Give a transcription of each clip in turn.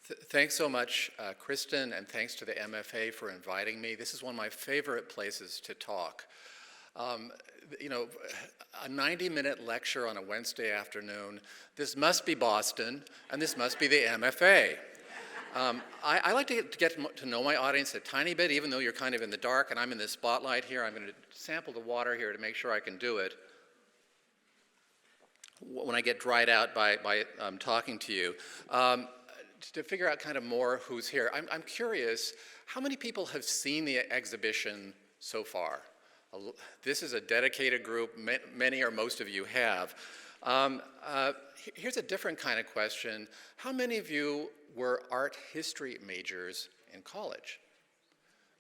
Thanks so much, Kristen, and thanks to the MFA for inviting me. This is one of my favorite places to talk. You know, a 90-minute lecture on a Wednesday afternoon, this must be Boston, and this must be the MFA. I like to get to know my audience a tiny bit, even though you're kind of in the dark and I'm in the spotlight here. I'm going to sample the water here to make sure I can do it when I get dried out by talking to you. To figure out kind of more who's here, I'm curious, how many people have seen the exhibition so far? This is a dedicated group, many or most of you have. Here's a different kind of question. How many of you were art history majors in college?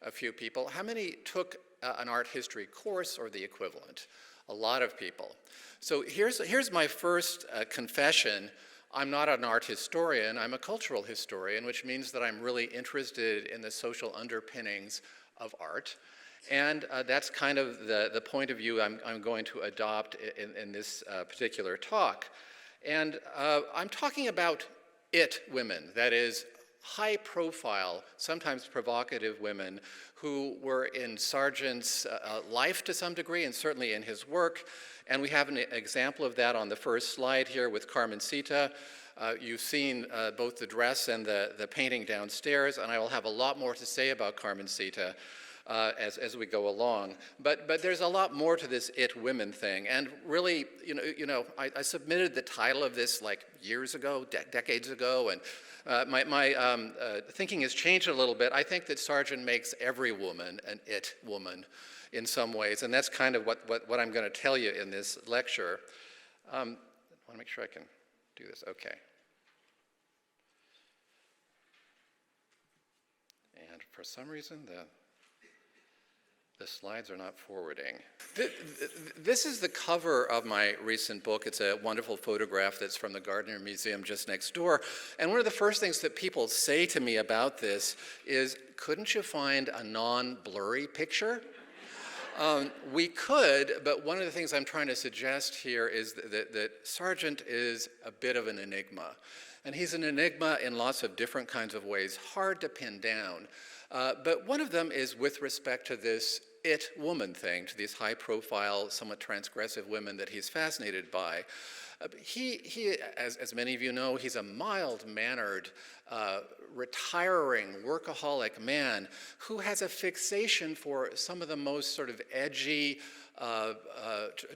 A few people. How many took an art history course or the equivalent? A lot of people. So here's my first confession. I'm not an art historian, I'm a cultural historian, which means that I'm really interested in the social underpinnings of art. And that's kind of the point of view I'm going to adopt in this particular talk. And I'm talking about it women, that is, high-profile, sometimes provocative women who were in Sargent's life to some degree, and certainly in his work. And we have an example of that on the first slide here with Carmencita. You've seen both the dress and the painting downstairs, and I will have a lot more to say about Carmencita as we go along. But there's a lot more to this it women thing. And really, I submitted the title of this like years ago, decades ago, and my thinking has changed a little bit. I think that Sargent makes every woman an it woman in some ways, and that's kind of what I'm going to tell you in this lecture. I want to make sure I can do this. Okay. And for some reason, the slides are not forwarding. This is the cover of my recent book. It's a wonderful photograph that's from the Gardner Museum just next door. And one of the first things that people say to me about this is, couldn't you find a non-blurry picture? We could, but one of the things I'm trying to suggest here is that Sargent is a bit of an enigma. And he's an enigma in lots of different kinds of ways, hard to pin down. But one of them is with respect to this it woman thing, to these high-profile, somewhat transgressive women that he's fascinated by. He, as many of you know, he's a mild-mannered, retiring, workaholic man who has a fixation for some of the most sort of edgy,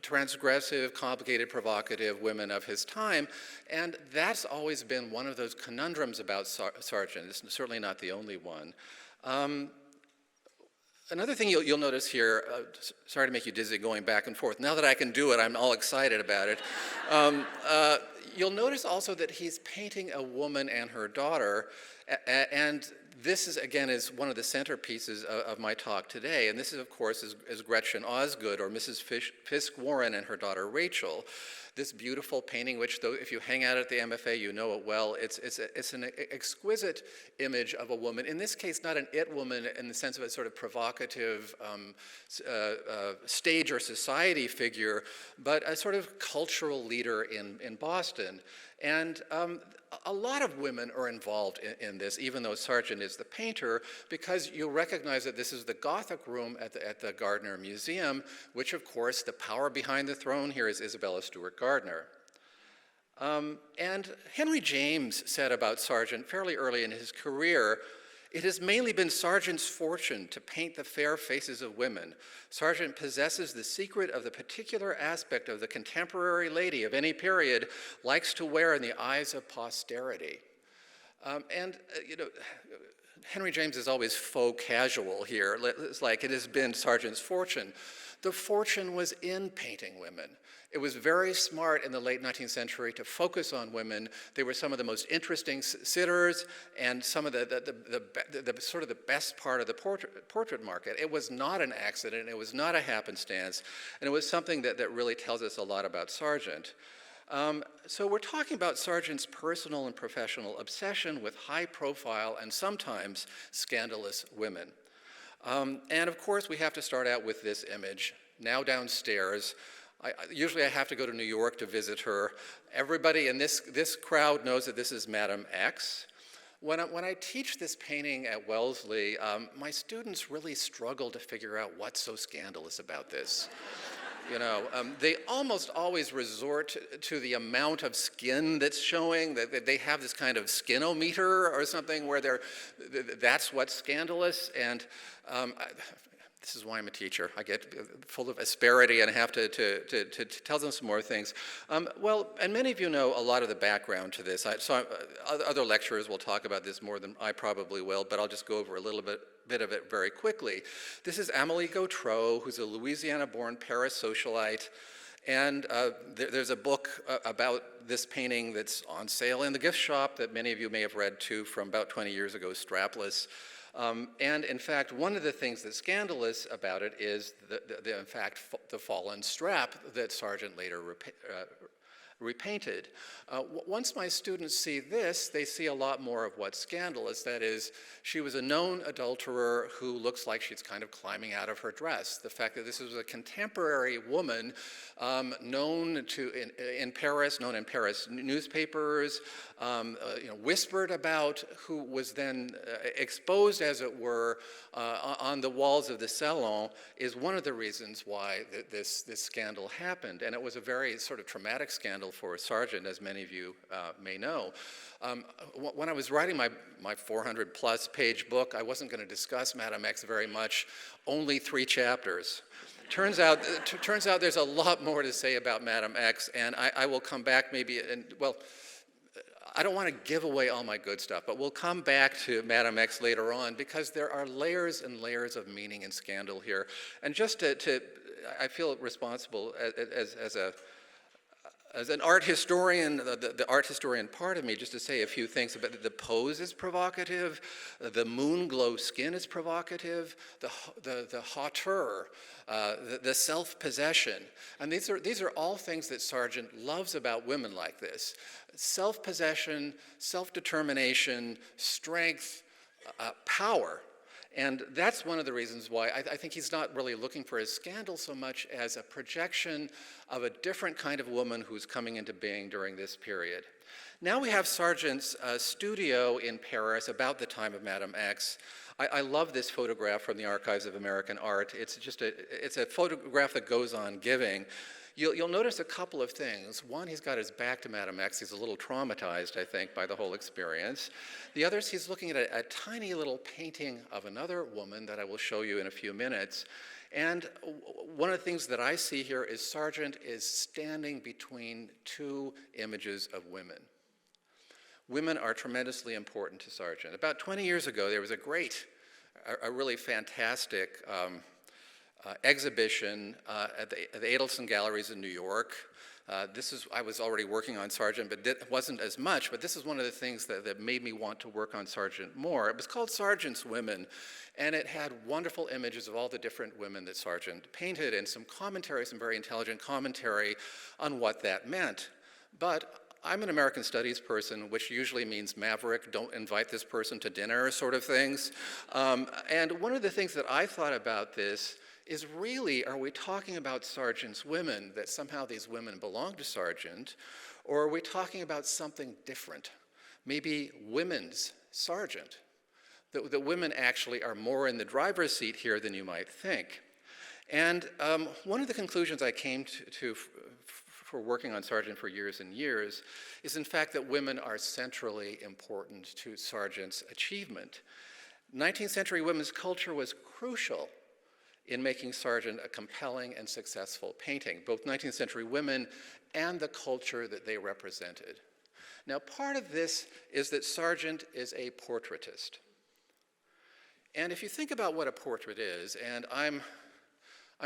transgressive, complicated, provocative women of his time. And that's always been one of those conundrums about Sargent. It's certainly not the only one. Another thing you'll notice here, sorry to make you dizzy going back and forth. Now that I can do it, I'm all excited about it. You'll notice also that he's painting a woman and her daughter, and this is, again, is one of the centerpieces of my talk today. And this is, of course, is Gretchen Osgood, or Mrs. Fisk Warren and her daughter Rachel. This beautiful painting, which, though, if you hang out at the MFA, you know it well. It's an exquisite image of a woman. In this case, not an it woman in the sense of a sort of provocative stage or society figure, but a sort of cultural leader in Boston. And a lot of women are involved in this, even though Sargent is the painter, because you'll recognize that this is the Gothic room at the Gardner Museum, which, of course, the power behind the throne here is Isabella Stewart Gardner. And Henry James said about Sargent fairly early in his career, "It has mainly been Sargent's fortune to paint the fair faces of women. Sargent possesses the secret of the particular aspect of the contemporary lady of any period likes to wear in the eyes of posterity." Henry James is always faux casual here. It's like it has been Sargent's fortune. The fortune was in painting women. It was very smart in the late 19th century to focus on women. They were some of the most interesting sitters and some of the sort of the best part of the portrait market. It was not an accident. It was not a happenstance. And it was something that really tells us a lot about Sargent. So we're talking about Sargent's personal and professional obsession with high-profile and sometimes scandalous women. And of course, we have to start out with this image, now downstairs. Usually I have to go to New York to visit her. Everybody in this crowd knows that this is Madame X. When I teach this painting at Wellesley, my students really struggle to figure out what's so scandalous about this. You know, they almost always resort to the amount of skin that's showing, that they have this kind of skinometer or something where that's what's scandalous. And this is why I'm a teacher. I get full of asperity and have to tell them some more things. Well, and many of you know a lot of the background to this. Other lecturers will talk about this more than I probably will, but I'll just go over a little bit of it very quickly. This is Amélie Gautreau, who's a Louisiana-born Paris socialite. And there's a book about this painting that's on sale in the gift shop that many of you may have read too, from about 20 years ago, Strapless. And in fact, one of the things that's scandalous about it is the fallen strap that Sargent later repainted. Once my students see this, they see a lot more of what's scandalous. That is, she was a known adulterer who looks like she's kind of climbing out of her dress. The fact that this was a contemporary woman known in Paris newspapers, whispered about, who was then exposed, as it were, on the walls of the salon, is one of the reasons why this scandal happened. And it was a very sort of traumatic scandal for Sargent, as many of you may know. When I was writing my 400-plus page book, I wasn't going to discuss Madame X very much, only 3 chapters. Turns out there's a lot more to say about Madame X, and I will come back maybe, I don't want to give away all my good stuff, but we'll come back to Madame X later on, because there are layers and layers of meaning and scandal here. And just I feel responsible as an art historian, the art historian part of me, just to say a few things about it. The pose is provocative, the moon glow skin is provocative, the hauteur, the self-possession. And these are all things that Sargent loves about women like this. Self-possession, self-determination, strength, power. And that's one of the reasons why I think he's not really looking for a scandal so much as a projection of a different kind of woman who's coming into being during this period. Now we have Sargent's studio in Paris about the time of Madame X. I love this photograph from the Archives of American Art. It's a photograph that goes on giving. You'll notice a couple of things. One, he's got his back to Madame X. He's a little traumatized, I think, by the whole experience. The other is he's looking at a tiny little painting of another woman that I will show you in a few minutes. And one of the things that I see here is Sargent is standing between 2 images of women. Women are tremendously important to Sargent. About 20 years ago, there was a really fantastic exhibition at the Adelson Galleries in New York. I was already working on Sargent, but it wasn't as much, but this is one of the things that made me want to work on Sargent more. It was called Sargent's Women, and it had wonderful images of all the different women that Sargent painted, and some very intelligent commentary on what that meant. But I'm an American studies person, which usually means maverick, don't invite this person to dinner sort of things. And one of the things that I thought about this is, really, are we talking about Sargent's women, that somehow these women belong to Sargent, or are we talking about something different? Maybe women's Sargent. The women actually are more in the driver's seat here than you might think. And one of the conclusions I came to for working on Sargent for years and years is, in fact, that women are centrally important to Sargent's achievement. 19th century women's culture was crucial in making Sargent a compelling and successful painting, both 19th century women and the culture that they represented. Now, part of this is that Sargent is a portraitist. And if you think about what a portrait is, and I'm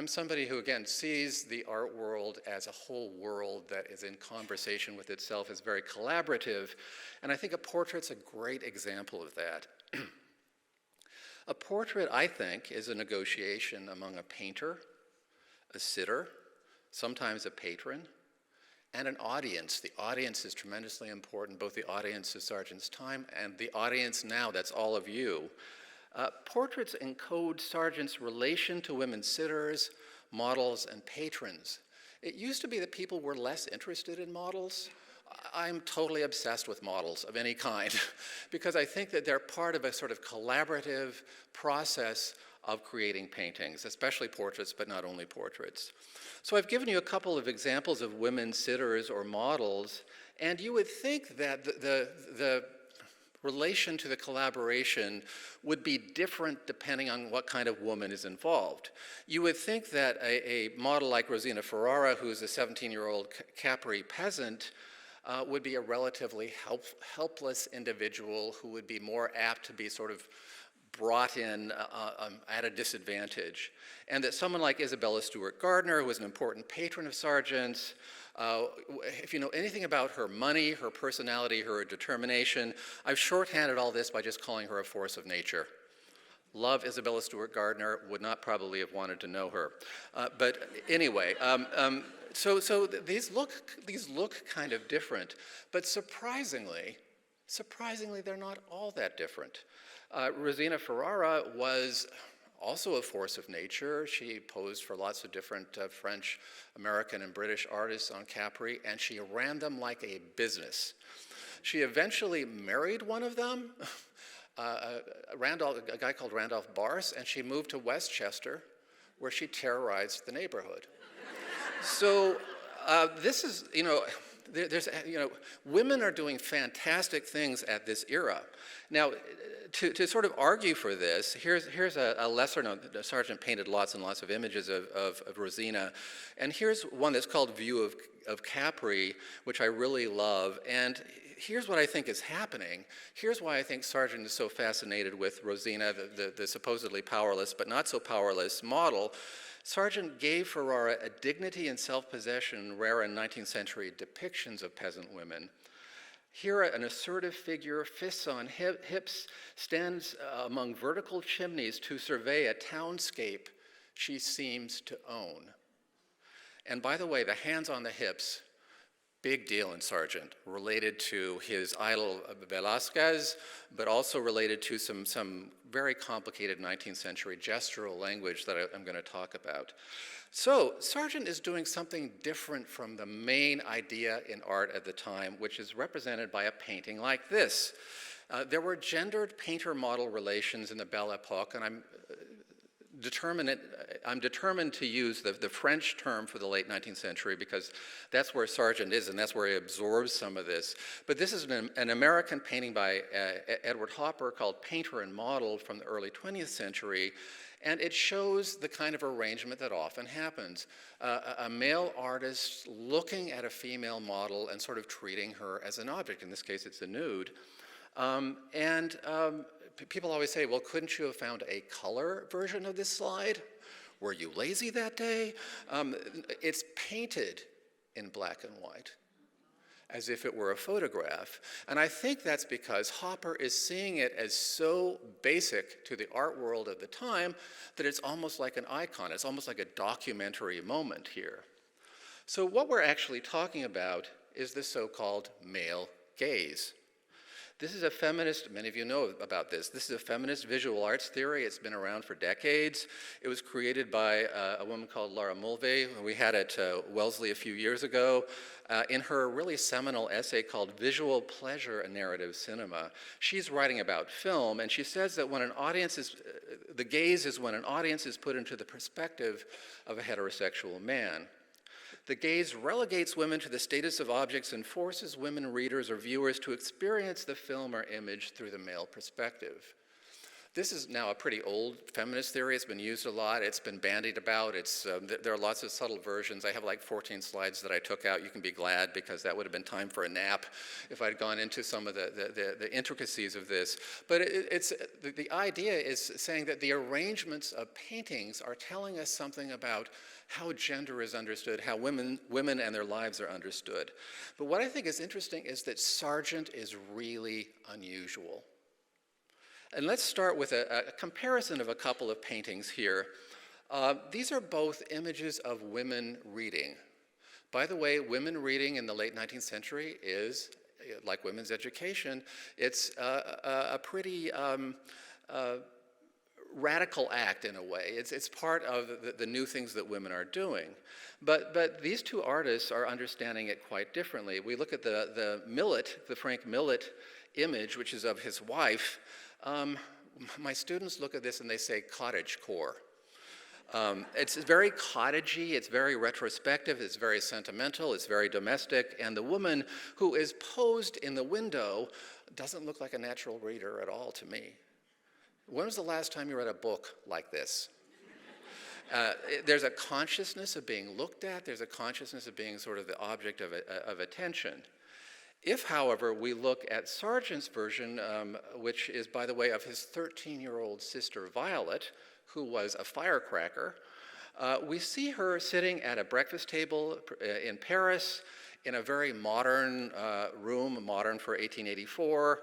somebody who, again, sees the art world as a whole world that is in conversation with itself, is very collaborative, and I think a portrait's a great example of that. A portrait, I think, is a negotiation among a painter, a sitter, sometimes a patron, and an audience. The audience is tremendously important, both the audience of Sargent's time and the audience now, that's all of you. Portraits encode Sargent's relation to women sitters, models, and patrons. It used to be that people were less interested in models. I'm totally obsessed with models of any kind because I think that they're part of a sort of collaborative process of creating paintings, especially portraits, but not only portraits. So I've given you a couple of examples of women sitters or models, and you would think that the relation to the collaboration would be different depending on what kind of woman is involved. You would think that a model like Rosina Ferrara, who's a 17-year-old Capri peasant, would be a relatively helpless individual who would be more apt to be sort of brought in at a disadvantage. And that someone like Isabella Stewart Gardner, who was an important patron of Sargent's, if you know anything about her money, her personality, her determination, I've shorthanded all this by just calling her a force of nature. Love Isabella Stewart Gardner, would not probably have wanted to know her. But anyway, so these look kind of different, but surprisingly, they're not all that different. Rosina Ferrara was also a force of nature. She posed for lots of different French, American, and British artists on Capri, and she ran them like a business. She eventually married one of them, a guy called Randolph Barse, and she moved to Westchester, where she terrorized the neighborhood. So this is, women are doing fantastic things at this era. Now, to sort of argue for this, here's a lesser known. Sargent painted lots and lots of images of Rosina, and here's one that's called View of Capri, which I really love. And here's what I think is happening. Here's why I think Sargent is so fascinated with Rosina, the supposedly powerless but not so powerless model. Sargent gave Ferrara a dignity and self-possession rare in 19th century depictions of peasant women. Here, an assertive figure, fists on hips, stands among vertical chimneys to survey a townscape she seems to own. And by the way, the hands on the hips, big deal in Sargent, related to his idol Velázquez, but also related to some very complicated 19th century gestural language that I'm going to talk about. So Sargent is doing something different from the main idea in art at the time, which is represented by a painting like this. There were gendered painter-model relations in the Belle Époque, and I'm determined to use the French term for the late 19th century because that's where Sargent is and that's where he absorbs some of this. But this is an American painting by Edward Hopper called Painter and Model from the early 20th century, and it shows the kind of arrangement that often happens. A male artist looking at a female model and sort of treating her as an object. In this case, it's a nude. People always say, well, couldn't you have found a color version of this slide? Were you lazy that day? It's painted in black and white, as if it were a photograph. And I think that's because Hopper is seeing it as so basic to the art world of the time that it's almost like an icon. It's almost like a documentary moment here. So what we're actually talking about is the so-called male gaze. This is a feminist, many of you know about this. This is a feminist visual arts theory. It's been around for decades. It was created by a woman called Laura Mulvey. We had it at Wellesley a few years ago. In her really seminal essay called Visual Pleasure and Narrative Cinema, she's writing about film, and she says that when an audience is, the gaze is when an audience is put into the perspective of a heterosexual man. The gaze relegates women to the status of objects and forces women readers or viewers to experience the film or image through the male perspective. This is now a pretty old feminist theory. It's been used a lot. It's been bandied about. There are lots of subtle versions. I have like 14 slides that I took out. You can be glad because that would have been time for a nap if I'd gone into some of the intricacies of this. But the idea is saying that the arrangements of paintings are telling us something about how gender is understood, how women and their lives are understood. But what I think is interesting is that Sargent is really unusual. And let's start with a comparison of a couple of paintings here. These are both images of women reading. By the way, women reading in the late 19th century is, like women's education, it's a pretty radical act in a way. It's part of the new things that women are doing. But these two artists are understanding it quite differently. We look at the Millet, the Frank Millet image, which is of his wife. My students look at this and they say cottagecore. It's very cottagey, it's very retrospective, it's very sentimental, it's very domestic, and the woman who is posed in the window doesn't look like a natural reader at all to me. When was the last time you read a book like this? There's a consciousness of being looked at, there's a consciousness of being sort of the object of attention. If, however, we look at Sargent's version, which is, by the way, of his 13-year-old sister Violet, who was a firecracker, we see her sitting at a breakfast table in Paris in a very modern room, modern for 1884,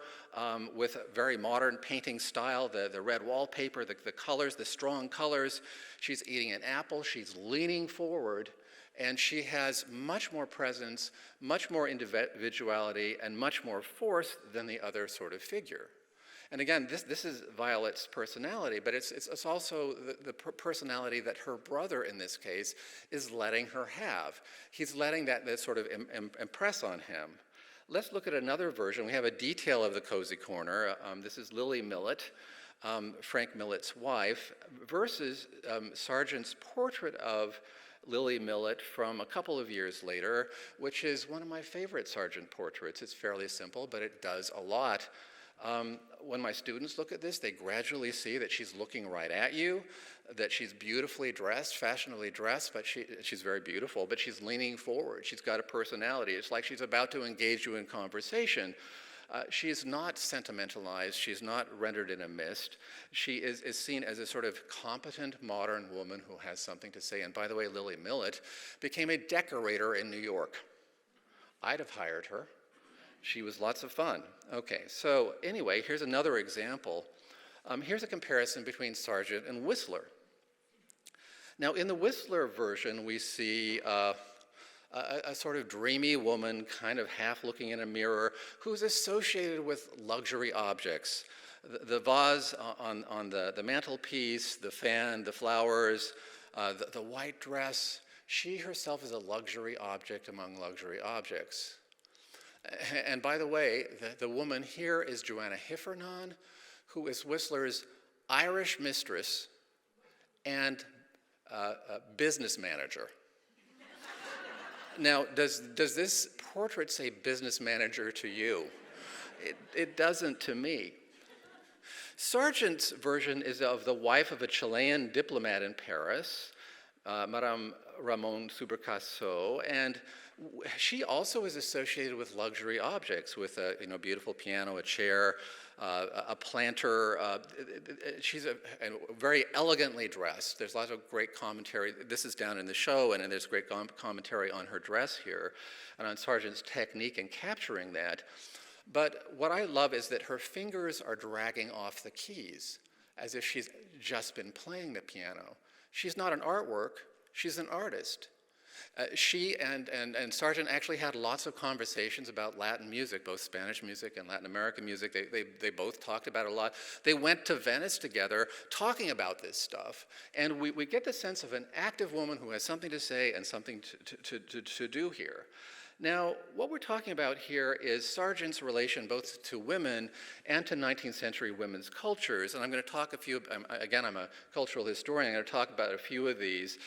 with a very modern painting style, the red wallpaper, the colors, the strong colors. She's eating an apple, she's leaning forward, and she has much more presence, much more individuality, and much more force than the other sort of figure. And again, this is Violet's personality, but it's also the personality that her brother, in this case, is letting her have. He's letting that sort of impress on him. Let's look at another version. We have a detail of the cozy corner. This is Lily Millet, Frank Millet's wife, versus Sargent's portrait of Lily Millet from a couple of years later, which is one of my favorite Sargent portraits. It's fairly simple, but it does a lot. When my students look at this, they gradually see that she's looking right at you, that she's beautifully dressed, fashionably dressed, but she's very beautiful, but she's leaning forward. She's got a personality. It's like she's about to engage you in conversation. She's not sentimentalized. She's not rendered in a mist. She is seen as a sort of competent modern woman who has something to say. And by the way, Lily Millet became a decorator in New York. I'd have hired her. She was lots of fun. Okay, so anyway, here's another example. Here's a comparison between Sargent and Whistler. Now, in the Whistler version, we see a sort of dreamy woman, kind of half looking in a mirror, who's associated with luxury objects. The vase on the mantelpiece, the fan, the flowers, the white dress. She herself is a luxury object among luxury objects. And by the way, the woman here is Joanna Heffernan, who is Whistler's Irish mistress and business manager. Now, does this portrait say business manager to you? It doesn't to me. Sargent's version is of the wife of a Chilean diplomat in Paris, Madame Ramon Subercaseaux, and she also is associated with luxury objects, with a beautiful piano, a chair, a planter. She's very elegantly dressed. There's lots of great commentary. This is down in the show, and there's great commentary on her dress here and on Sargent's technique in capturing that. But what I love is that her fingers are dragging off the keys as if she's just been playing the piano. She's not an artwork, she's an artist. She and Sargent actually had lots of conversations about Latin music, both Spanish music and Latin American music. They both talked about it a lot. They went to Venice together talking about this stuff. And we get the sense of an active woman who has something to say and something to do here. Now, what we're talking about here is Sargent's relation both to women and to 19th century women's cultures. And I'm going to talk again, I'm a cultural historian, I'm going to talk about a few of these.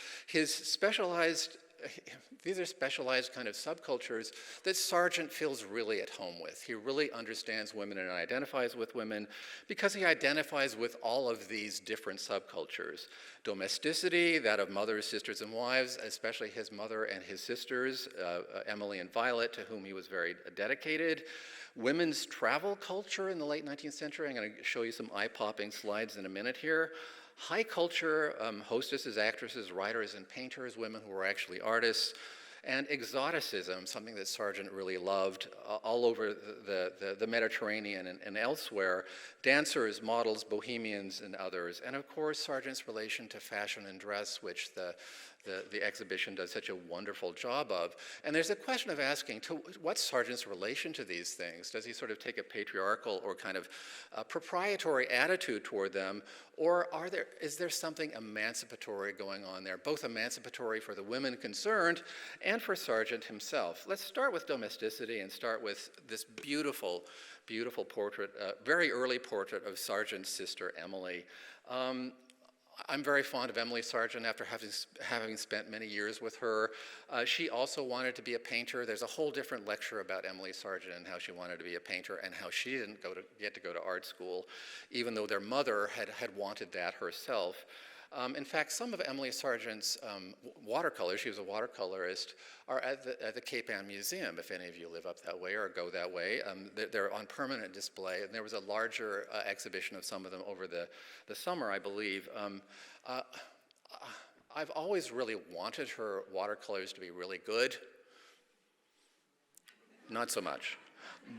These are specialized kind of subcultures that Sargent feels really at home with. He really understands women and identifies with women because he identifies with all of these different subcultures. Domesticity, that of mothers, sisters, and wives, especially his mother and his sisters, Emily and Violet, to whom he was very dedicated. Women's travel culture in the late 19th century. I'm going to show you some eye-popping slides in a minute here. High culture, hostesses, actresses, writers, and painters, women who were actually artists, and exoticism, something that Sargent really loved all over the Mediterranean and elsewhere, dancers, models, bohemians, and others. And of course, Sargent's relation to fashion and dress, which the the exhibition does such a wonderful job of. And there's a question of asking, what's Sargent's relation to these things? Does he sort of take a patriarchal or kind of proprietary attitude toward them, or is there something emancipatory going on there, both emancipatory for the women concerned and for Sargent himself? Let's start with domesticity and start with this beautiful, beautiful portrait, very early portrait of Sargent's sister, Emily. I'm very fond of Emily Sargent after having spent many years with her. She also wanted to be a painter. There's a whole different lecture about Emily Sargent and how she wanted to be a painter and how she didn't get to go to art school, even though their mother had wanted that herself. In fact, some of Emily Sargent's watercolors, she was a watercolorist, are at the Cape Ann Museum, if any of you live up that way or go that way. They're on permanent display, and there was a larger exhibition of some of them over the summer, I believe. I've always really wanted her watercolors to be really good. Not so much.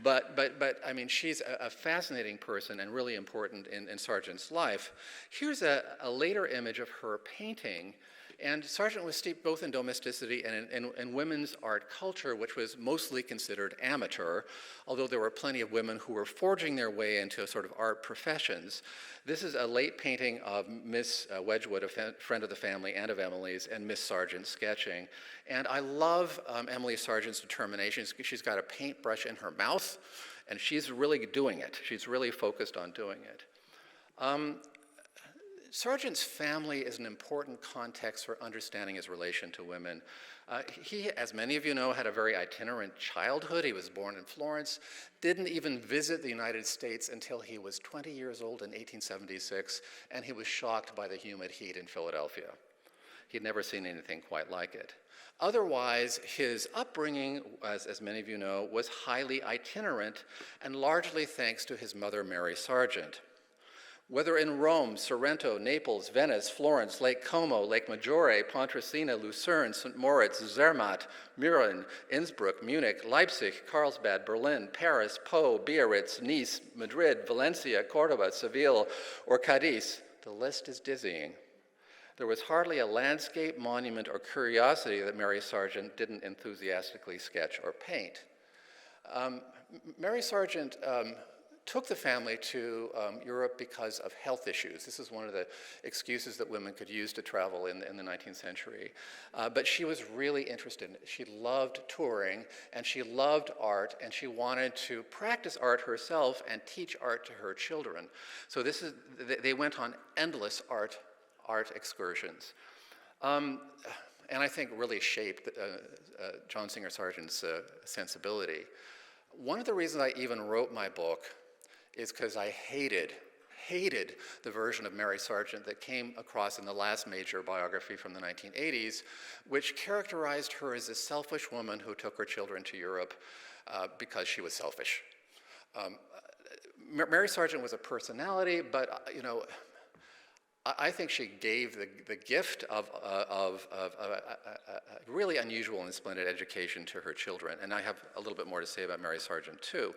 But I mean, she's a fascinating person and really important in Sargent's life. Here's a later image of her painting. And Sargent was steeped both in domesticity and in women's art culture, which was mostly considered amateur, although there were plenty of women who were forging their way into sort of art professions. This is a late painting of Miss Wedgwood, a friend of the family and of Emily's, and Miss Sargent sketching. And I love Emily Sargent's determination. She's got a paintbrush in her mouth, and she's really doing it. She's really focused on doing it. Sargent's family is an important context for understanding his relation to women. He, as many of you know, had a very itinerant childhood. He was born in Florence, didn't even visit the United States until he was 20 years old in 1876, and he was shocked by the humid heat in Philadelphia. He'd never seen anything quite like it. Otherwise, his upbringing, as many of you know, was highly itinerant, and largely thanks to his mother, Mary Sargent. Whether in Rome, Sorrento, Naples, Venice, Florence, Lake Como, Lake Maggiore, Pontresina, Lucerne, St. Moritz, Zermatt, Mürren, Innsbruck, Munich, Leipzig, Carlsbad, Berlin, Paris, Po, Biarritz, Nice, Madrid, Valencia, Cordoba, Seville, or Cadiz, the list is dizzying. There was hardly a landscape, monument, or curiosity that Mary Sargent didn't enthusiastically sketch or paint. Mary Sargent took the family to Europe because of health issues. This is one of the excuses that women could use to travel in the 19th century. But she was really interested in it. She loved touring, and she loved art, and she wanted to practice art herself and teach art to her children. So they went on endless art excursions. And I think really shaped John Singer Sargent's sensibility. One of the reasons I even wrote my book is because I hated the version of Mary Sargent that came across in the last major biography from the 1980s, which characterized her as a selfish woman who took her children to Europe because she was selfish. Mary Sargent was a personality, but I think she gave the gift of a really unusual and splendid education to her children, and I have a little bit more to say about Mary Sargent too.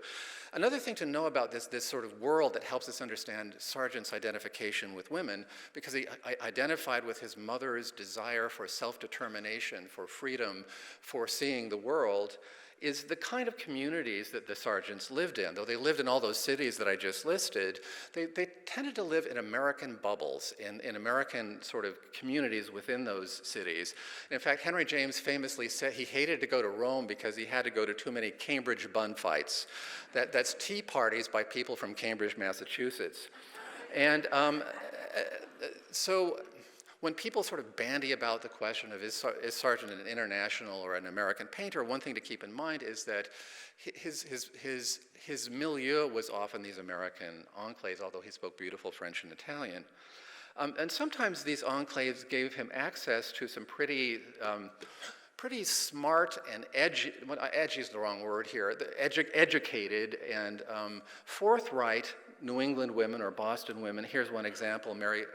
Another thing to know about this sort of world that helps us understand Sargent's identification with women, because he identified with his mother's desire for self-determination, for freedom, for seeing the world, is the kind of communities that the Sargents lived in. Though they lived in all those cities that I just listed, they tended to live in American bubbles, in American sort of communities within those cities. In fact, Henry James famously said he hated to go to Rome because he had to go to too many Cambridge bun fights. That's tea parties by people from Cambridge, Massachusetts. And so when people sort of bandy about the question of is Sargent an international or an American painter, one thing to keep in mind is that his milieu was often these American enclaves, although he spoke beautiful French and Italian. And sometimes these enclaves gave him access to some pretty smart and edgy is the wrong word here, educated and forthright New England women or Boston women. Here's one example, Mary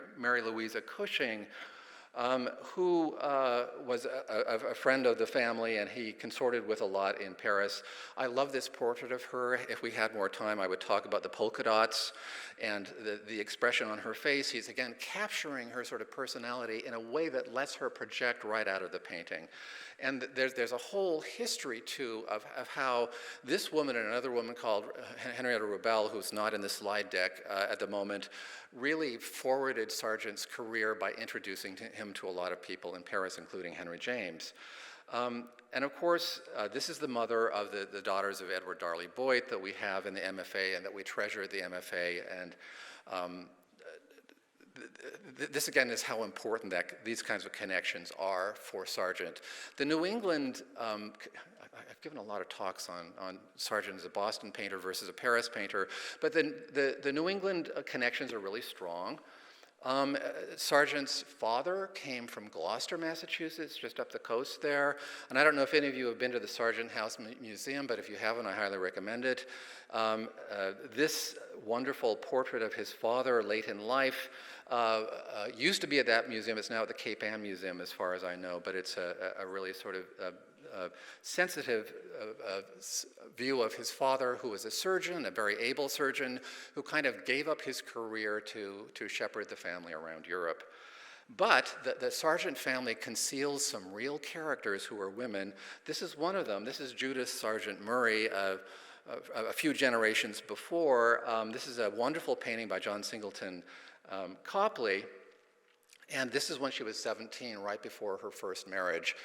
Louisa Cushing, who was a friend of the family, and he consorted with a lot in Paris. I love this portrait of her. If we had more time, I would talk about the polka dots and the expression on her face. He's, again, capturing her sort of personality in a way that lets her project right out of the painting. And there's a whole history, too, of how this woman and another woman called Henrietta Rubel, who's not in the slide deck at the moment, really forwarded Sargent's career by introducing him to a lot of people in Paris, including Henry James. And of course, this is the mother of the daughters of Edward Darley Boyd that we have in the MFA and that we treasure at the MFA. And this again is how important that these kinds of connections are for Sargent. The New England, I've given a lot of talks on Sargent as a Boston painter versus a Paris painter, but the New England connections are really strong. Sargent's father came from Gloucester, Massachusetts, just up the coast there. And I don't know if any of you have been to the Sargent House Museum, but if you haven't, I highly recommend it. This wonderful portrait of his father late in life used to be at that museum. It's now at the Cape Ann Museum, as far as I know, but it's a really sort of sensitive view of his father, who was a surgeon, a very able surgeon, who kind of gave up his career to shepherd the family around Europe. But the Sargent family conceals some real characters who are women. This is one of them. This is Judith Sargent Murray, a few generations before. This is a wonderful painting by John Singleton Copley. And this is when she was 17, right before her first marriage.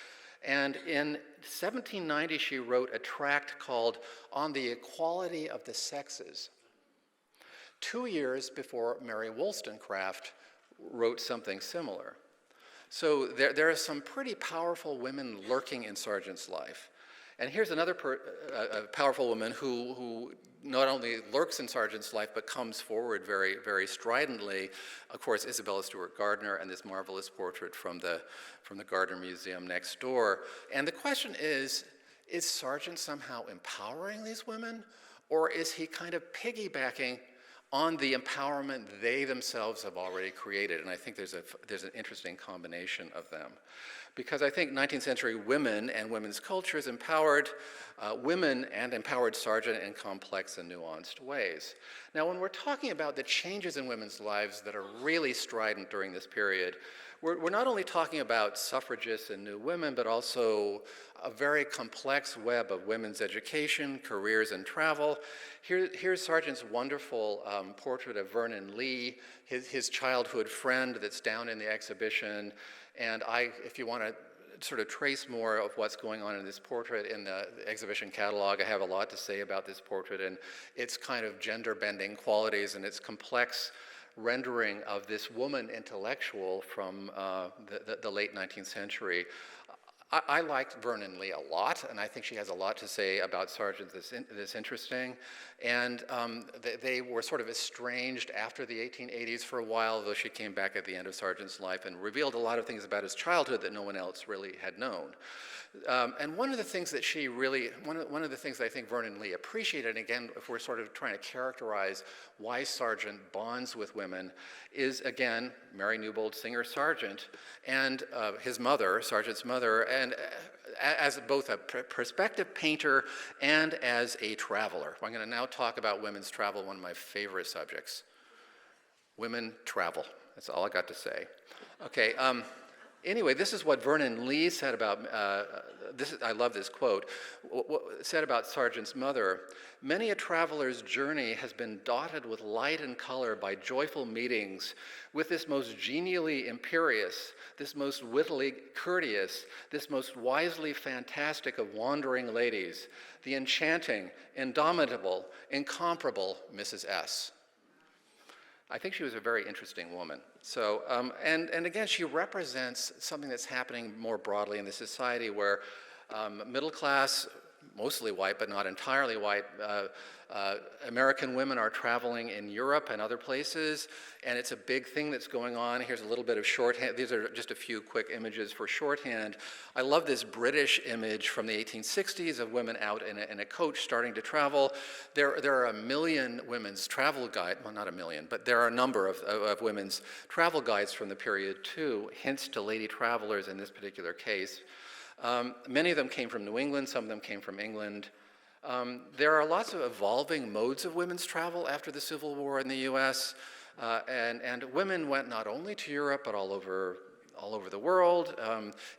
And in 1790, she wrote a tract called On the Equality of the Sexes, 2 years before Mary Wollstonecraft wrote something similar. So there are some pretty powerful women lurking in Sargent's life. And here's another powerful woman who not only lurks in Sargent's life, but comes forward very, very stridently. Of course, Isabella Stewart Gardner and this marvelous portrait from the Gardner Museum next door. And the question is Sargent somehow empowering these women? Or is he kind of piggybacking on the empowerment they themselves have already created? And I think there's an interesting combination of them. Because I think 19th century women and women's cultures empowered women and empowered Sargent in complex and nuanced ways. Now, when we're talking about the changes in women's lives that are really strident during this period, we're not only talking about suffragists and new women, but also a very complex web of women's education, careers, and travel. Here's Sargent's wonderful portrait of Vernon Lee, his childhood friend that's down in the exhibition. And if you want to sort of trace more of what's going on in this portrait in the exhibition catalog, I have a lot to say about this portrait and its kind of gender-bending qualities and its complex rendering of this woman intellectual from the late 19th century. I liked Vernon Lee a lot, and I think she has a lot to say about Sargent that's interesting. And they were sort of estranged after the 1880s for a while, though she came back at the end of Sargent's life and revealed a lot of things about his childhood that no one else really had known. And one of the things that she really, one of the things that I think Vernon Lee appreciated, and again, if we're sort of trying to characterize why Sargent bonds with women, is again, Mary Newbold Singer Sargent and his mother, Sargent's mother, and as both a prospective painter and as a traveler. I'm going to now talk about women's travel, one of my favorite subjects. Women travel. That's all I got to say. Okay. Anyway, this is what Vernon Lee said about, I love this quote, said about Sargent's mother. Many a traveler's journey has been dotted with light and color by joyful meetings with this most genially imperious, this most wittily courteous, this most wisely fantastic of wandering ladies, the enchanting, indomitable, incomparable Mrs. S. I think she was a very interesting woman. So, and again, she represents something that's happening more broadly in the society where middle class mostly white, but not entirely white. American women are traveling in Europe and other places, and it's a big thing that's going on. Here's a little bit of shorthand. These are just a few quick images for shorthand. I love this British image from the 1860s of women out in a coach starting to travel. There are a million women's travel guides, well, not a million, but there are a number of women's travel guides from the period too, hints to lady travelers in this particular case. Many of them came from New England, some of them came from England. There are lots of evolving modes of women's travel after the Civil War in the US, and women went not only to Europe, but all over the world.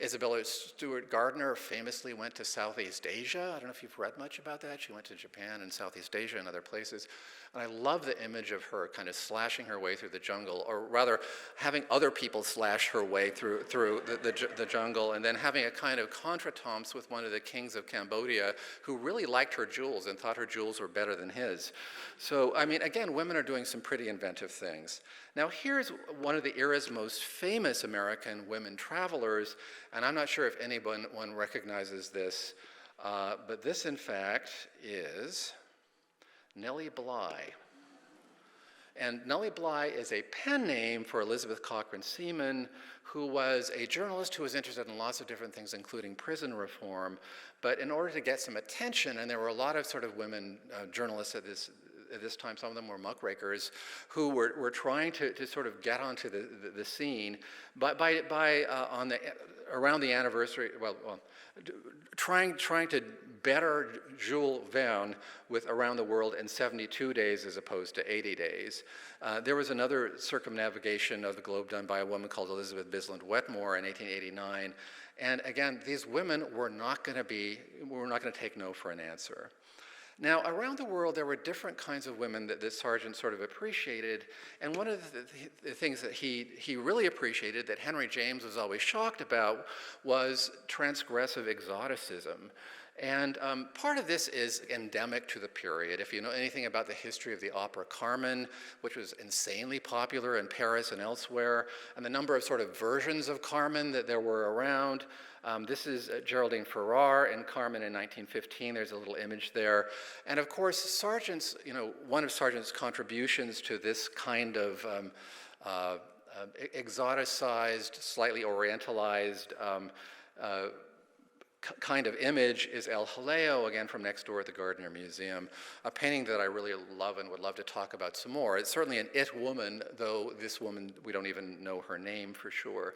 Isabella Stewart Gardner famously went to Southeast Asia. I don't know if you've read much about that. She went to Japan and Southeast Asia and other places. And I love the image of her kind of slashing her way through the jungle, or rather having other people slash her way through the jungle, and then having a kind of contretemps with one of the kings of Cambodia who really liked her jewels and thought her jewels were better than his. So, I mean, again, women are doing some pretty inventive things. Now, here's one of the era's most famous American women travelers, and I'm not sure if anyone recognizes this, but this, in fact, is Nellie Bly. And Nellie Bly is a pen name for Elizabeth Cochran Seaman, who was a journalist who was interested in lots of different things, including prison reform. But in order to get some attention, and there were a lot of sort of women journalists at this time, some of them were muckrakers, who were trying to sort of get onto the scene around the anniversary, trying to better Jules Verne with Around the World in 72 days as opposed to 80 days. There was another circumnavigation of the globe done by a woman called Elizabeth Bisland Wetmore in 1889. And again, these women were not going to take no for an answer. Now, around the world, there were different kinds of women that Sargent sort of appreciated, and one of the things that he really appreciated that Henry James was always shocked about was transgressive exoticism. And part of this is endemic to the period. If you know anything about the history of the opera Carmen, which was insanely popular in Paris and elsewhere, and the number of sort of versions of Carmen that there were around. This is Geraldine Farrar in Carmen in 1915. There's a little image there. And of course, Sargent's, one of Sargent's contributions to this kind of exoticized, slightly orientalized kind of image is El Jaleo, again from next door at the Gardner Museum, a painting that I really love and would love to talk about some more. It's certainly an it woman, though this woman, we don't even know her name for sure.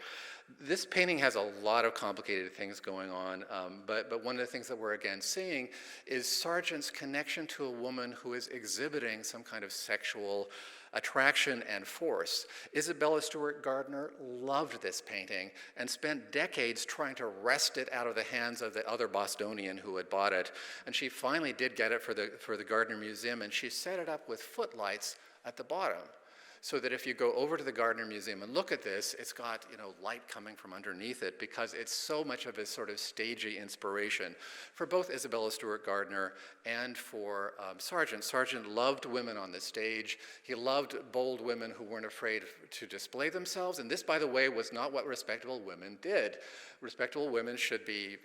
This painting has a lot of complicated things going on, but one of the things that we're again seeing is Sargent's connection to a woman who is exhibiting some kind of sexual attraction and force. Isabella Stewart Gardner loved this painting and spent decades trying to wrest it out of the hands of the other Bostonian who had bought it. And she finally did get it for the Gardner Museum, and she set it up with footlights at the bottom, so that if you go over to the Gardner Museum and look at this, it's got light coming from underneath it, because it's so much of a sort of stagey inspiration for both Isabella Stewart Gardner and for Sargent. Sargent loved women on the stage. He loved bold women who weren't afraid to display themselves. And this, by the way, was not what respectable women did. Respectable women should be,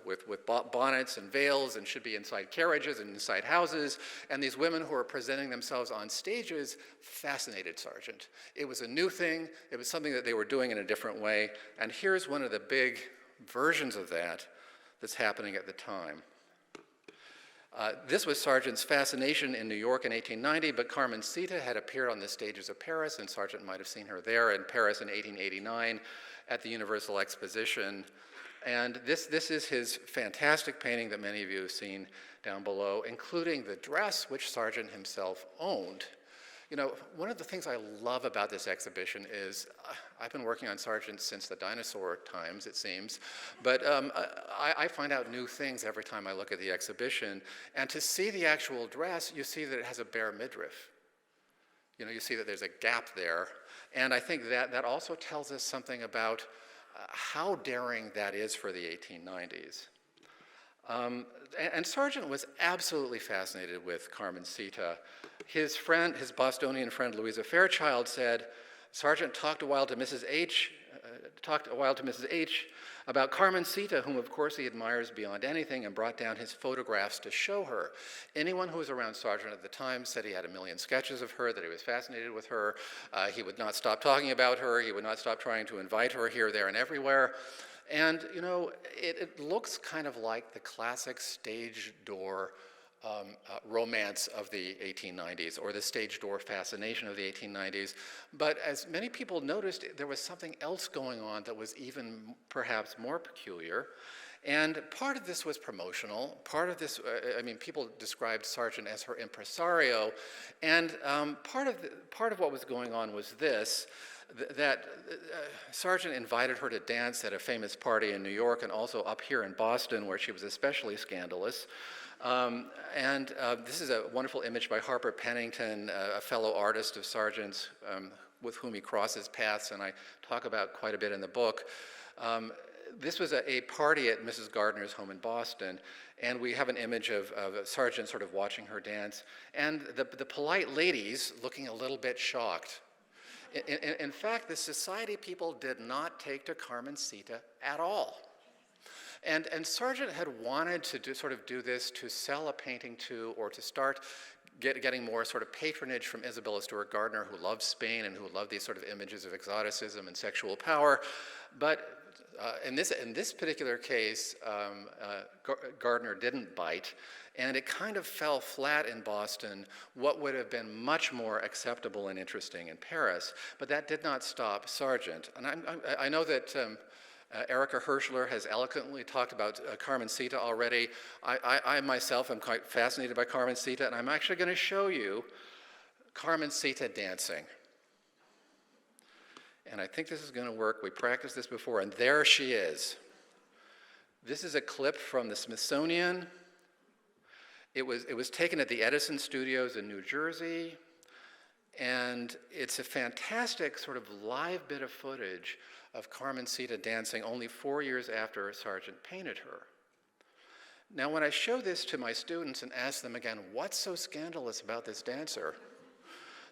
with bonnets and veils, and should be inside carriages and inside houses. And these women who are presenting themselves on stages fascinated Sargent. It was a new thing. It was something that they were doing in a different way. And here's one of the big versions of that that's happening at the time. This was Sargent's fascination in New York in 1890, but Carmencita had appeared on the stages of Paris, and Sargent might have seen her there in Paris in 1889 at the Universal Exposition. And this is his fantastic painting that many of you have seen down below, including the dress which Sargent himself owned. One of the things I love about this exhibition is, I've been working on Sargent since the dinosaur times, it seems, but I find out new things every time I look at the exhibition. And to see the actual dress, you see that it has a bare midriff. You see that there's a gap there. And I think that also tells us something about how daring that is for the 1890s. And Sargent was absolutely fascinated with Carmencita. His Bostonian friend Louisa Fairchild said, Sargent talked a while to Mrs. H, About Carmencita, whom of course he admires beyond anything and brought down his photographs to show her. Anyone who was around Sargent at the time said he had a million sketches of her, that he was fascinated with her. He would not stop talking about her. He would not stop trying to invite her here, there, and everywhere. And, you know, it looks kind of like the classic stage door romance of the 1890s, or the stage door fascination of the 1890s. But as many people noticed, there was something else going on that was even perhaps more peculiar. And part of this was promotional. Part of this, I mean, people described Sargent as her impresario. And part of what was going on was this, that Sargent invited her to dance at a famous party in New York and also up here in Boston, where she was especially scandalous. This is a wonderful image by Harper Pennington, a fellow artist of Sargent's, with whom he crosses paths, and I talk about quite a bit in the book. This was a party at Mrs. Gardner's home in Boston, and we have an image of Sargent sort of watching her dance, and the polite ladies looking a little bit shocked. In fact, the society people did not take to Carmencita at all. And Sargent had wanted to sort of do this to sell a painting to, or to start getting more sort of patronage from Isabella Stewart Gardner, who loved Spain and who loved these sort of images of exoticism and sexual power. But in this particular case, Gardner didn't bite, and it kind of fell flat in Boston, what would have been much more acceptable and interesting in Paris. But that did not stop Sargent. And I know that Erica Hirschler has eloquently talked about Carmencita already. I myself am quite fascinated by Carmencita, and I'm actually going to show you Carmencita dancing. And I think this is going to work. We practiced this before, and there she is. This is a clip from the Smithsonian. It was taken at the Edison Studios in New Jersey, and it's a fantastic sort of live bit of footage of Carmencita dancing only 4 years after Sargent painted her. Now, when I show this to my students and ask them again, what's so scandalous about this dancer?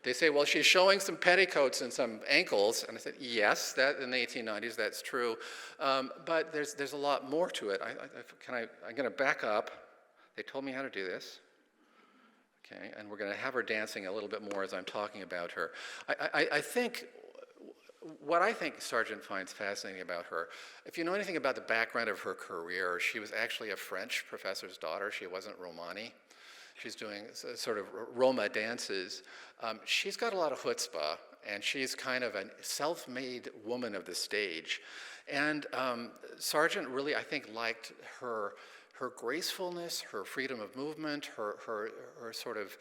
They say, well, she's showing some petticoats and some ankles. And I said, yes, that in the 1890s, that's true. But there's a lot more to it. I'm going to back up. They told me how to do this. Okay, and we're going to have her dancing a little bit more as I'm talking about her. I think what I think Sargent finds fascinating about her, if you know anything about the background of her career, she was actually a French professor's daughter. She wasn't Romani. She's doing sort of Roma dances. She's got a lot of chutzpah, and she's kind of a self-made woman of the stage. And Sargent really, I think, liked her gracefulness, her freedom of movement, her sort of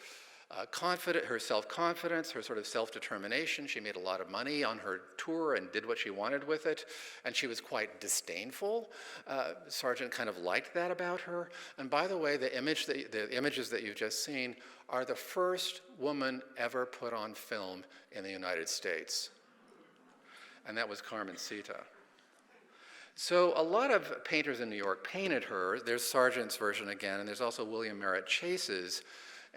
her self-confidence, her sort of self-determination. She made a lot of money on her tour and did what she wanted with it, and she was quite disdainful. Sargent kind of liked that about her. And by the way, the images that you've just seen are the first woman ever put on film in the United States, and that was Carmencita. So a lot of painters in New York painted her. There's Sargent's version again, and there's also William Merritt Chase's.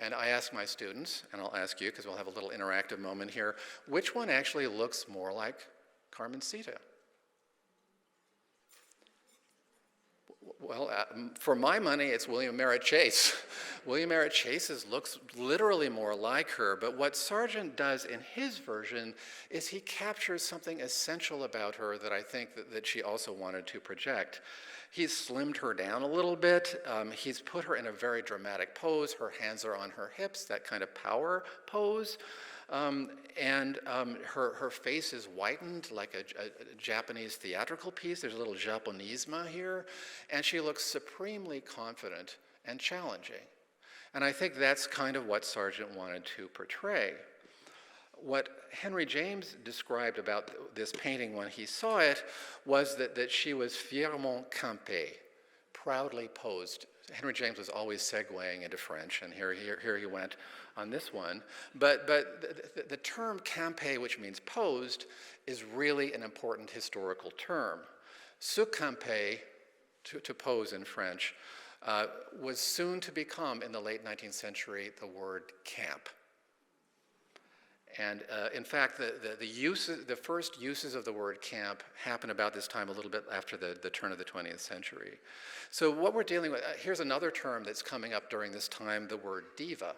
And I ask my students, and I'll ask you because we'll have a little interactive moment here, which one actually looks more like Carmencita? Well, for my money, it's William Merritt Chase. William Merritt Chase's looks literally more like her, but what Sargent does in his version is he captures something essential about her that I think that she also wanted to project. He's slimmed her down a little bit. He's put her in a very dramatic pose. Her hands are on her hips, that kind of power pose. Her face is whitened like a Japanese theatrical piece. There's a little Japonisme here. And she looks supremely confident and challenging. And I think that's kind of what Sargent wanted to portray. What Henry James described about this painting when he saw it was that she was fièrement campée, proudly posed. Henry James was always segueing into French, and here he went on this one. But the term campée, which means posed, is really an important historical term. Se camper, to pose in French, was soon to become, in the late 19th century, the word camp. And in fact, the first uses of the word camp happen about this time, a little bit after the turn of the 20th century. So what we're dealing with, here's another term that's coming up during this time, the word diva,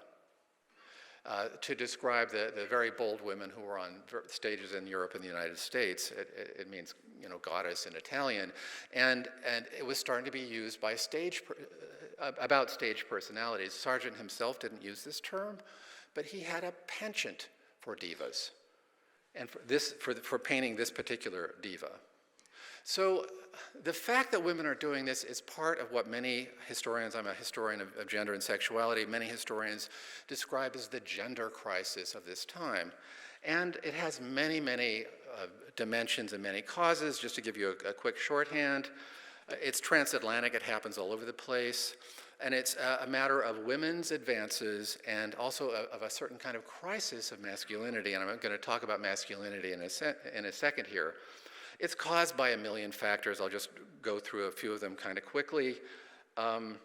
to describe the very bold women who were on stages in Europe and the United States. It means, goddess in Italian. And it was starting to be used by about stage personalities. Sargent himself didn't use this term, but he had a penchant for divas, and for painting this particular diva. So the fact that women are doing this is part of what many historians, I'm a historian of gender and sexuality, many historians describe as the gender crisis of this time. And it has many, many dimensions and many causes. Just to give you a quick shorthand, it's transatlantic, it happens all over the place. And it's a matter of women's advances and also of a certain kind of crisis of masculinity. And I'm going to talk about masculinity in a second here. It's caused by a million factors. I'll just go through a few of them kind of quickly. The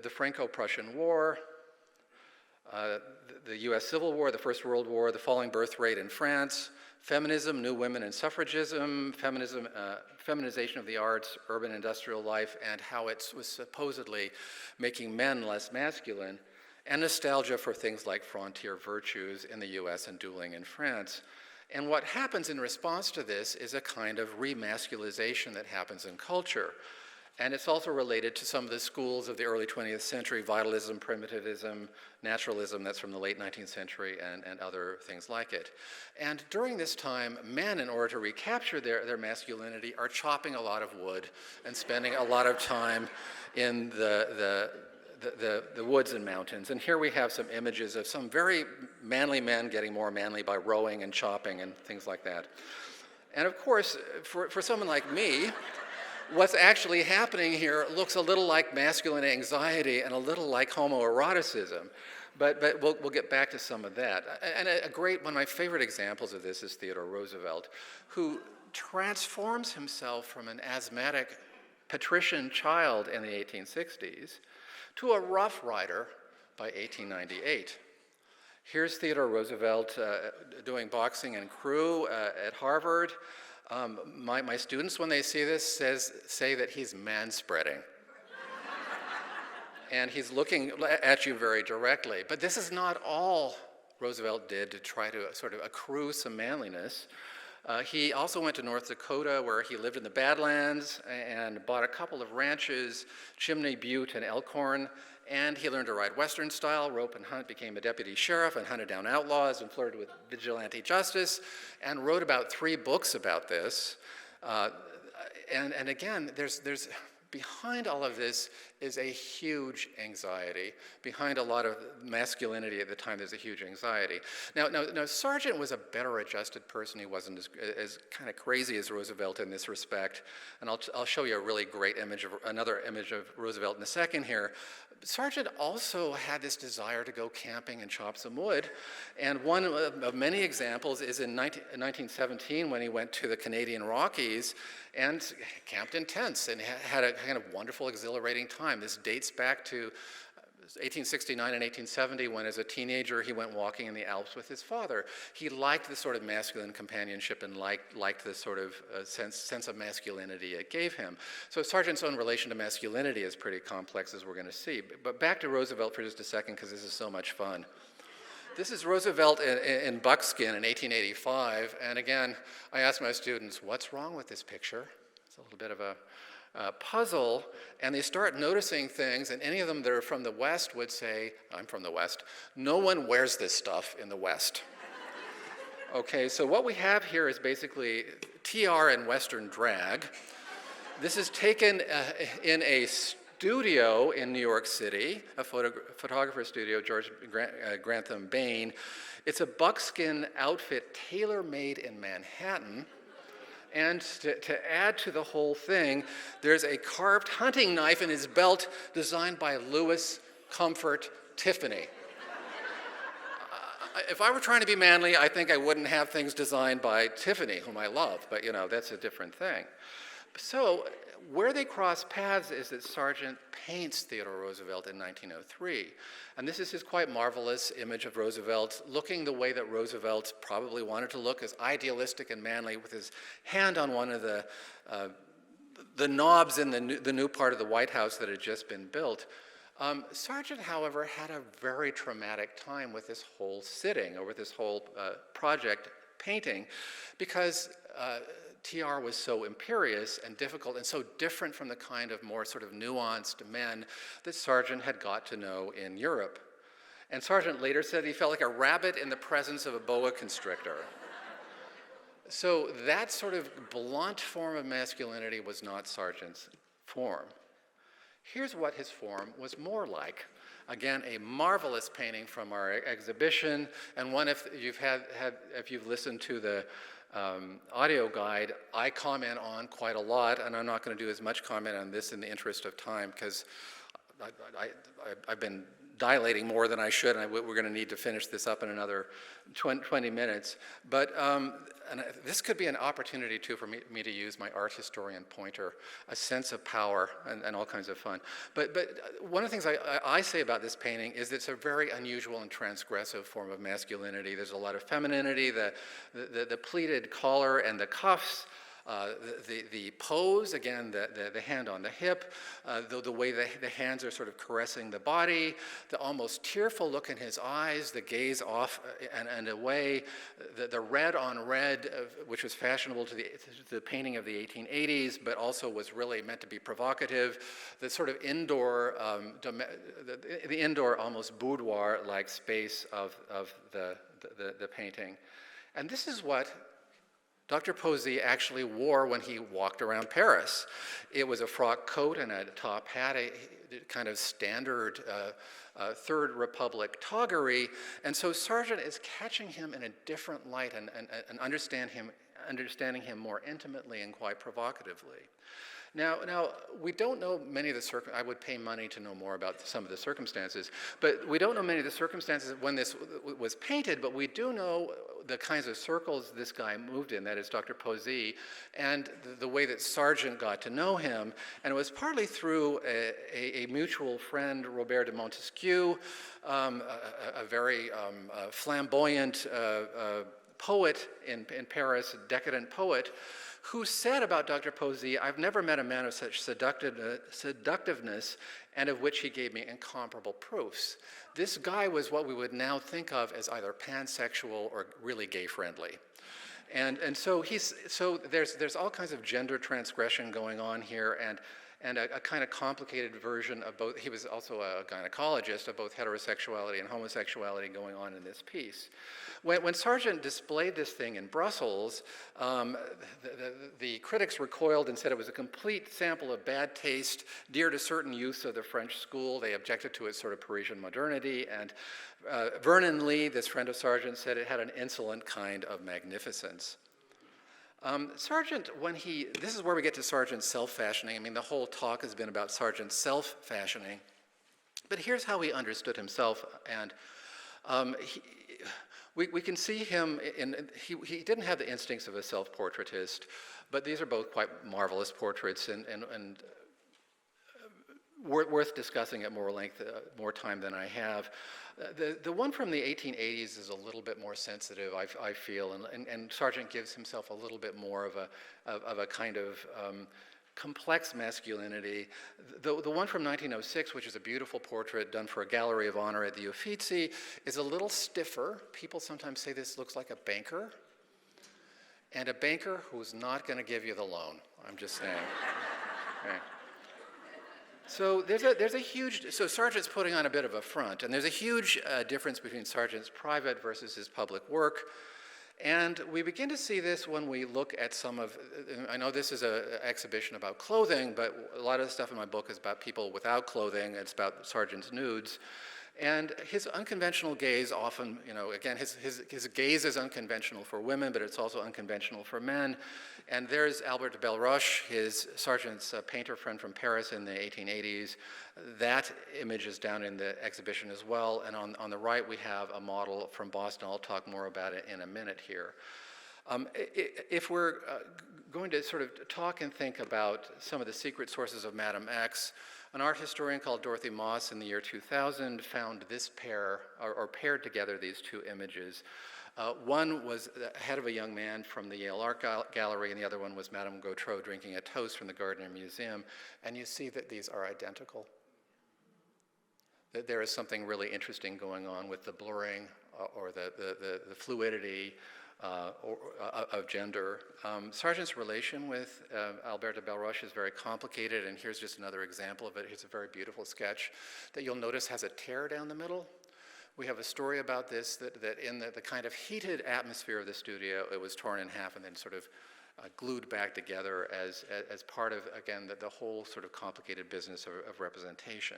Franco-Prussian War, the U.S. Civil War, the First World War, the falling birth rate in France, feminism, new women and suffragism, feminization of the arts, urban industrial life, and how it was supposedly making men less masculine, and nostalgia for things like frontier virtues in the US and dueling in France. And what happens in response to this is a kind of remasculization that happens in culture. And it's also related to some of the schools of the early 20th century, vitalism, primitivism, naturalism, that's from the late 19th century, and other things like it. And during this time, men, in order to recapture their masculinity, are chopping a lot of wood and spending a lot of time in the woods and mountains. And here we have some images of some very manly men getting more manly by rowing and chopping and things like that. And of course, for someone like me, what's actually happening here looks a little like masculine anxiety and a little like homoeroticism. But we'll get back to some of that. And one of my favorite examples of this is Theodore Roosevelt, who transforms himself from an asthmatic patrician child in the 1860s to a Rough Rider by 1898. Here's Theodore Roosevelt doing boxing and crew at Harvard. My students, when they see this, say that he's man-spreading. And he's looking at you very directly. But this is not all Roosevelt did to try to sort of accrue some manliness. He also went to North Dakota, where he lived in the Badlands and bought a couple of ranches, Chimney Butte and Elkhorn, and he learned to ride Western style, rope and hunt, became a deputy sheriff and hunted down outlaws and flirted with vigilante justice, and wrote about 3 books about this. And again, there's behind all of this is a huge anxiety. Behind a lot of masculinity at the time, there's a huge anxiety. Now Sargent was a better adjusted person. He wasn't as kind of crazy as Roosevelt in this respect. And I'll show you a really great another image of Roosevelt in a second here. Sargent also had this desire to go camping and chop some wood. And one of many examples is in 1917 when he went to the Canadian Rockies and camped in tents and had a kind of wonderful, exhilarating time. This dates back to 1869 and 1870 when, as a teenager, he went walking in the Alps with his father. He liked the sort of masculine companionship and liked the sort of sense of masculinity it gave him. So Sargent's own relation to masculinity is pretty complex, as we're going to see. But back to Roosevelt for just a second, because this is so much fun. This is Roosevelt in buckskin in 1885, and again, I asked my students, what's wrong with this picture? It's a little bit of a puzzle, and they start noticing things, and any of them that are from the West would say, I'm from the West, no one wears this stuff in the West. Okay, so what we have here is basically TR and Western drag. This is taken in a studio in New York City, a photographer studio, George Grantham Bain. It's a buckskin outfit tailor-made in Manhattan. And to add to the whole thing, there's a carved hunting knife in his belt designed by Louis Comfort Tiffany. If I were trying to be manly, I think I wouldn't have things designed by Tiffany, whom I love, but that's a different thing. So where they cross paths is that Sargent paints Theodore Roosevelt in 1903. And this is his quite marvelous image of Roosevelt, looking the way that Roosevelt probably wanted to look, as idealistic and manly, with his hand on one of the knobs in the new part of the White House that had just been built. Sargent, however, had a very traumatic time with this whole sitting, or with this whole project painting, because TR was so imperious and difficult and so different from the kind of more sort of nuanced men that Sargent had got to know in Europe. And Sargent later said he felt like a rabbit in the presence of a boa constrictor. So that sort of blunt form of masculinity was not Sargent's form. Here's what his form was more like. Again, a marvelous painting from our exhibition, and one if you've listened to the audio guide, I comment on quite a lot, and I'm not going to do as much comment on this in the interest of time, because I've been dilating more than I should, and we're going to need to finish this up in another 20 minutes. But and this could be an opportunity, too, for me to use my art historian pointer, a sense of power and all kinds of fun. But one of the things I say about this painting is it's a very unusual and transgressive form of masculinity. There's a lot of femininity, the pleated collar and the cuffs, the pose, again, the hand on the hip, the way the hands are sort of caressing the body, the almost tearful look in his eyes, the gaze off and away, the red on red, which was fashionable to the painting of the 1880s, but also was really meant to be provocative, the sort of indoor, the indoor almost boudoir-like space of the painting. And this is what Dr. Posey actually wore when he walked around Paris. It was a frock coat and a top hat, a kind of standard Third Republic toggery. And so Sargent is catching him in a different light and understanding him more intimately and quite provocatively. Now, we don't know many of the I would pay money to know more about some of the circumstances, but we don't know many of the circumstances when this was painted, but we do know the kinds of circles this guy moved in, that is Dr. Posey, and the way that Sargent got to know him. And it was partly through a mutual friend, Robert de Montesquieu, a very flamboyant poet in Paris, a decadent poet, who said about Dr. Posey, "I've never met a man of such seductiveness, and of which he gave me incomparable proofs." This guy was what we would now think of as either pansexual or really gay-friendly. And so there's all kinds of gender transgression going on here, and a kind of complicated version of both. He was also a gynecologist of both heterosexuality and homosexuality going on in this piece. When Sargent displayed this thing in Brussels, the critics recoiled and said it was a complete sample of bad taste, dear to certain youths of the French school. They objected to its sort of Parisian modernity. And Vernon Lee, this friend of Sargent, said it had an insolent kind of magnificence. Sargent, this is where we get to Sargent's self-fashioning. I mean, the whole talk has been about Sargent's self-fashioning. But here's how he understood himself. And we can see him, he didn't have the instincts of a self-portraitist, but these are both quite marvelous portraits and worth discussing at more length, more time than I have. The one from the 1880s is a little bit more sensitive, I feel, and Sargent gives himself a little bit more of a kind of complex masculinity. The one from 1906, which is a beautiful portrait done for a gallery of honor at the Uffizi, is a little stiffer. People sometimes say this looks like a banker, and a banker who's not going to give you the loan. I'm just saying. Okay. So there's a huge, so Sargent's putting on a bit of a front, and there's a huge difference between Sargent's private versus his public work. And we begin to see this when we look at some of, I know this is an exhibition about clothing, but a lot of the stuff in my book is about people without clothing. It's about Sargent's nudes. And his unconventional gaze often, again, his gaze is unconventional for women, but it's also unconventional for men. And there's Albert de Belleroche, his Sargent's painter friend from Paris in the 1880s. That image is down in the exhibition as well. And on the right, we have a model from Boston. I'll talk more about it in a minute here. If we're going to sort of talk and think about some of the secret sources of Madame X, an art historian called Dorothy Moss in the year 2000 found this pair, or paired together these two images. One was the head of a young man from the Yale Art Gallery, and the other one was Madame Gautreau drinking a toast from the Gardner Museum. And you see that these are identical. That there is something really interesting going on with the blurring or the fluidity of gender. Sargent's relation with Alberta Belroche is very complicated, and here's just another example of it. Here's a very beautiful sketch that you'll notice has a tear down the middle. We have a story about this, that in the kind of heated atmosphere of the studio, it was torn in half and then sort of glued back together as part of, again, the whole sort of complicated business of representation.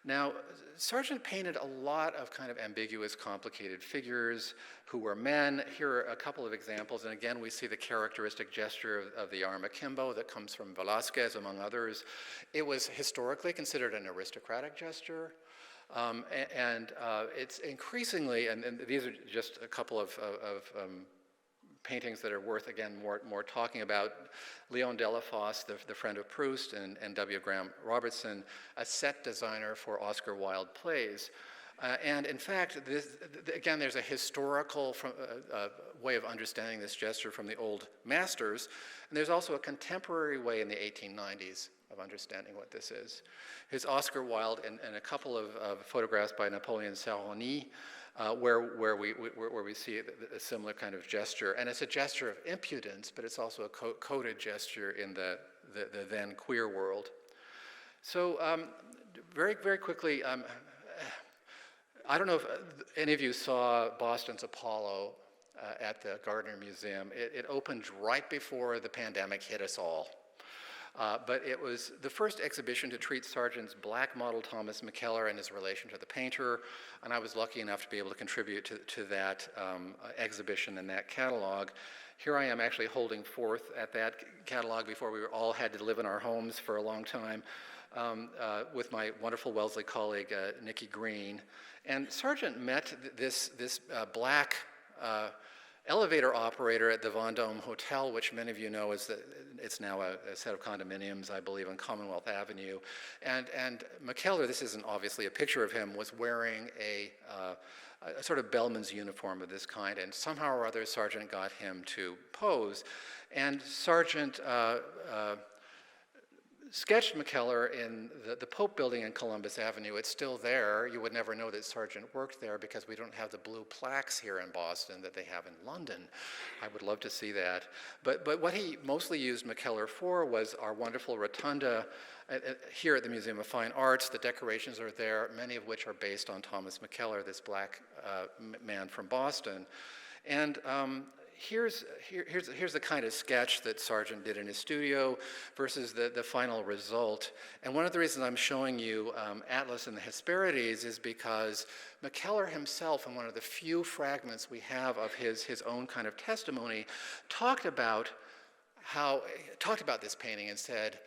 Now, Sargent painted a lot of kind of ambiguous, complicated figures who were men. Here are a couple of examples, and again, we see the characteristic gesture of the arm akimbo that comes from Velázquez, among others. It was historically considered an aristocratic gesture. It's increasingly, and these are just a couple of paintings that are worth, again, more talking about. Léon Delafosse, the friend of Proust, and W. Graham Robertson, a set designer for Oscar Wilde plays. And in fact, again, there's a historical way of understanding this gesture from the old masters, and there's also a contemporary way in the 1890s of understanding what this is. Here's Oscar Wilde and a couple of photographs by Napoleon Sargent, where we see a similar kind of gesture. And it's a gesture of impudence, but it's also a coded gesture in the then queer world. So very, very quickly, I don't know if any of you saw Boston's Apollo at the Gardner Museum. It opened right before the pandemic hit us all. But it was the first exhibition to treat Sargent's black model Thomas McKellar and his relation to the painter, and I was lucky enough to be able to contribute to that exhibition and that catalog. Here I am actually holding forth at that catalog before we all had to live in our homes for a long time with my wonderful Wellesley colleague, Nikki Green. And Sargent met this black elevator operator at the Vendôme Hotel, which many of you know it's now a set of condominiums, I believe, on Commonwealth Avenue. And McKellar, this isn't obviously a picture of him, was wearing a sort of bellman's uniform of this kind, and somehow or other Sargent got him to pose. And Sargent sketched McKellar in the Pope building in Columbus Avenue. It's still there. You would never know that Sargent worked there because we don't have the blue plaques here in Boston that they have in London. I would love to see that. But what he mostly used McKellar for was our wonderful rotunda here at the Museum of Fine Arts. The decorations are there, many of which are based on Thomas McKellar, this black man from Boston. And here's the kind of sketch that Sargent did in his studio versus the final result. And one of the reasons I'm showing you Atlas and the Hesperides is because McKellar himself, in one of the few fragments we have of his own kind of testimony, talked about this painting and said,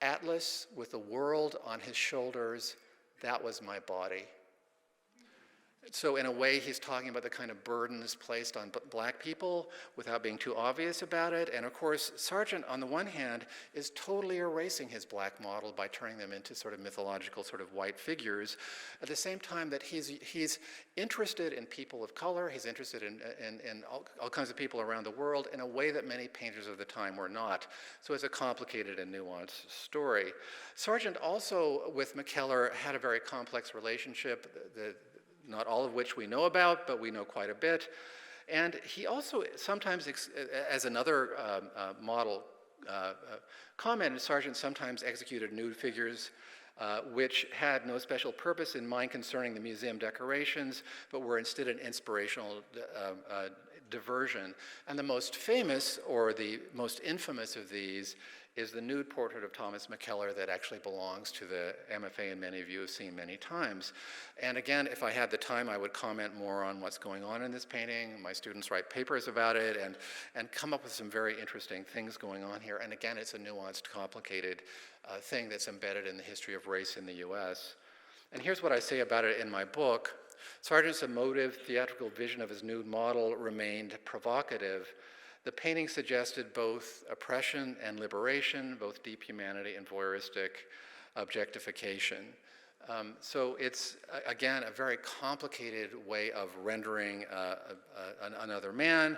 "Atlas with the world on his shoulders, that was my body." So in a way, he's talking about the kind of burdens placed on black people without being too obvious about it. And of course, Sargent, on the one hand, is totally erasing his black model by turning them into sort of mythological, sort of white figures. At the same time that he's interested in people of color, he's interested in all kinds of people around the world in a way that many painters of the time were not. So it's a complicated and nuanced story. Sargent also, with McKellar, had a very complex relationship, not all of which we know about, but we know quite a bit. And he also sometimes, as another model commented, Sargent sometimes executed nude figures which had no special purpose in mind concerning the museum decorations, but were instead an inspirational diversion. And the most famous, or the most infamous of these, is the nude portrait of Thomas McKellar that actually belongs to the MFA, and many of you have seen many times. And again, if I had the time, I would comment more on what's going on in this painting. My students write papers about it and come up with some very interesting things going on here. And again, it's a nuanced, complicated thing that's embedded in the history of race in the US. And here's what I say about it in my book. Sargent's emotive, theatrical vision of his nude model remained provocative, The painting suggested both oppression and liberation, both deep humanity and voyeuristic objectification. So it's, again, a very complicated way of rendering another man.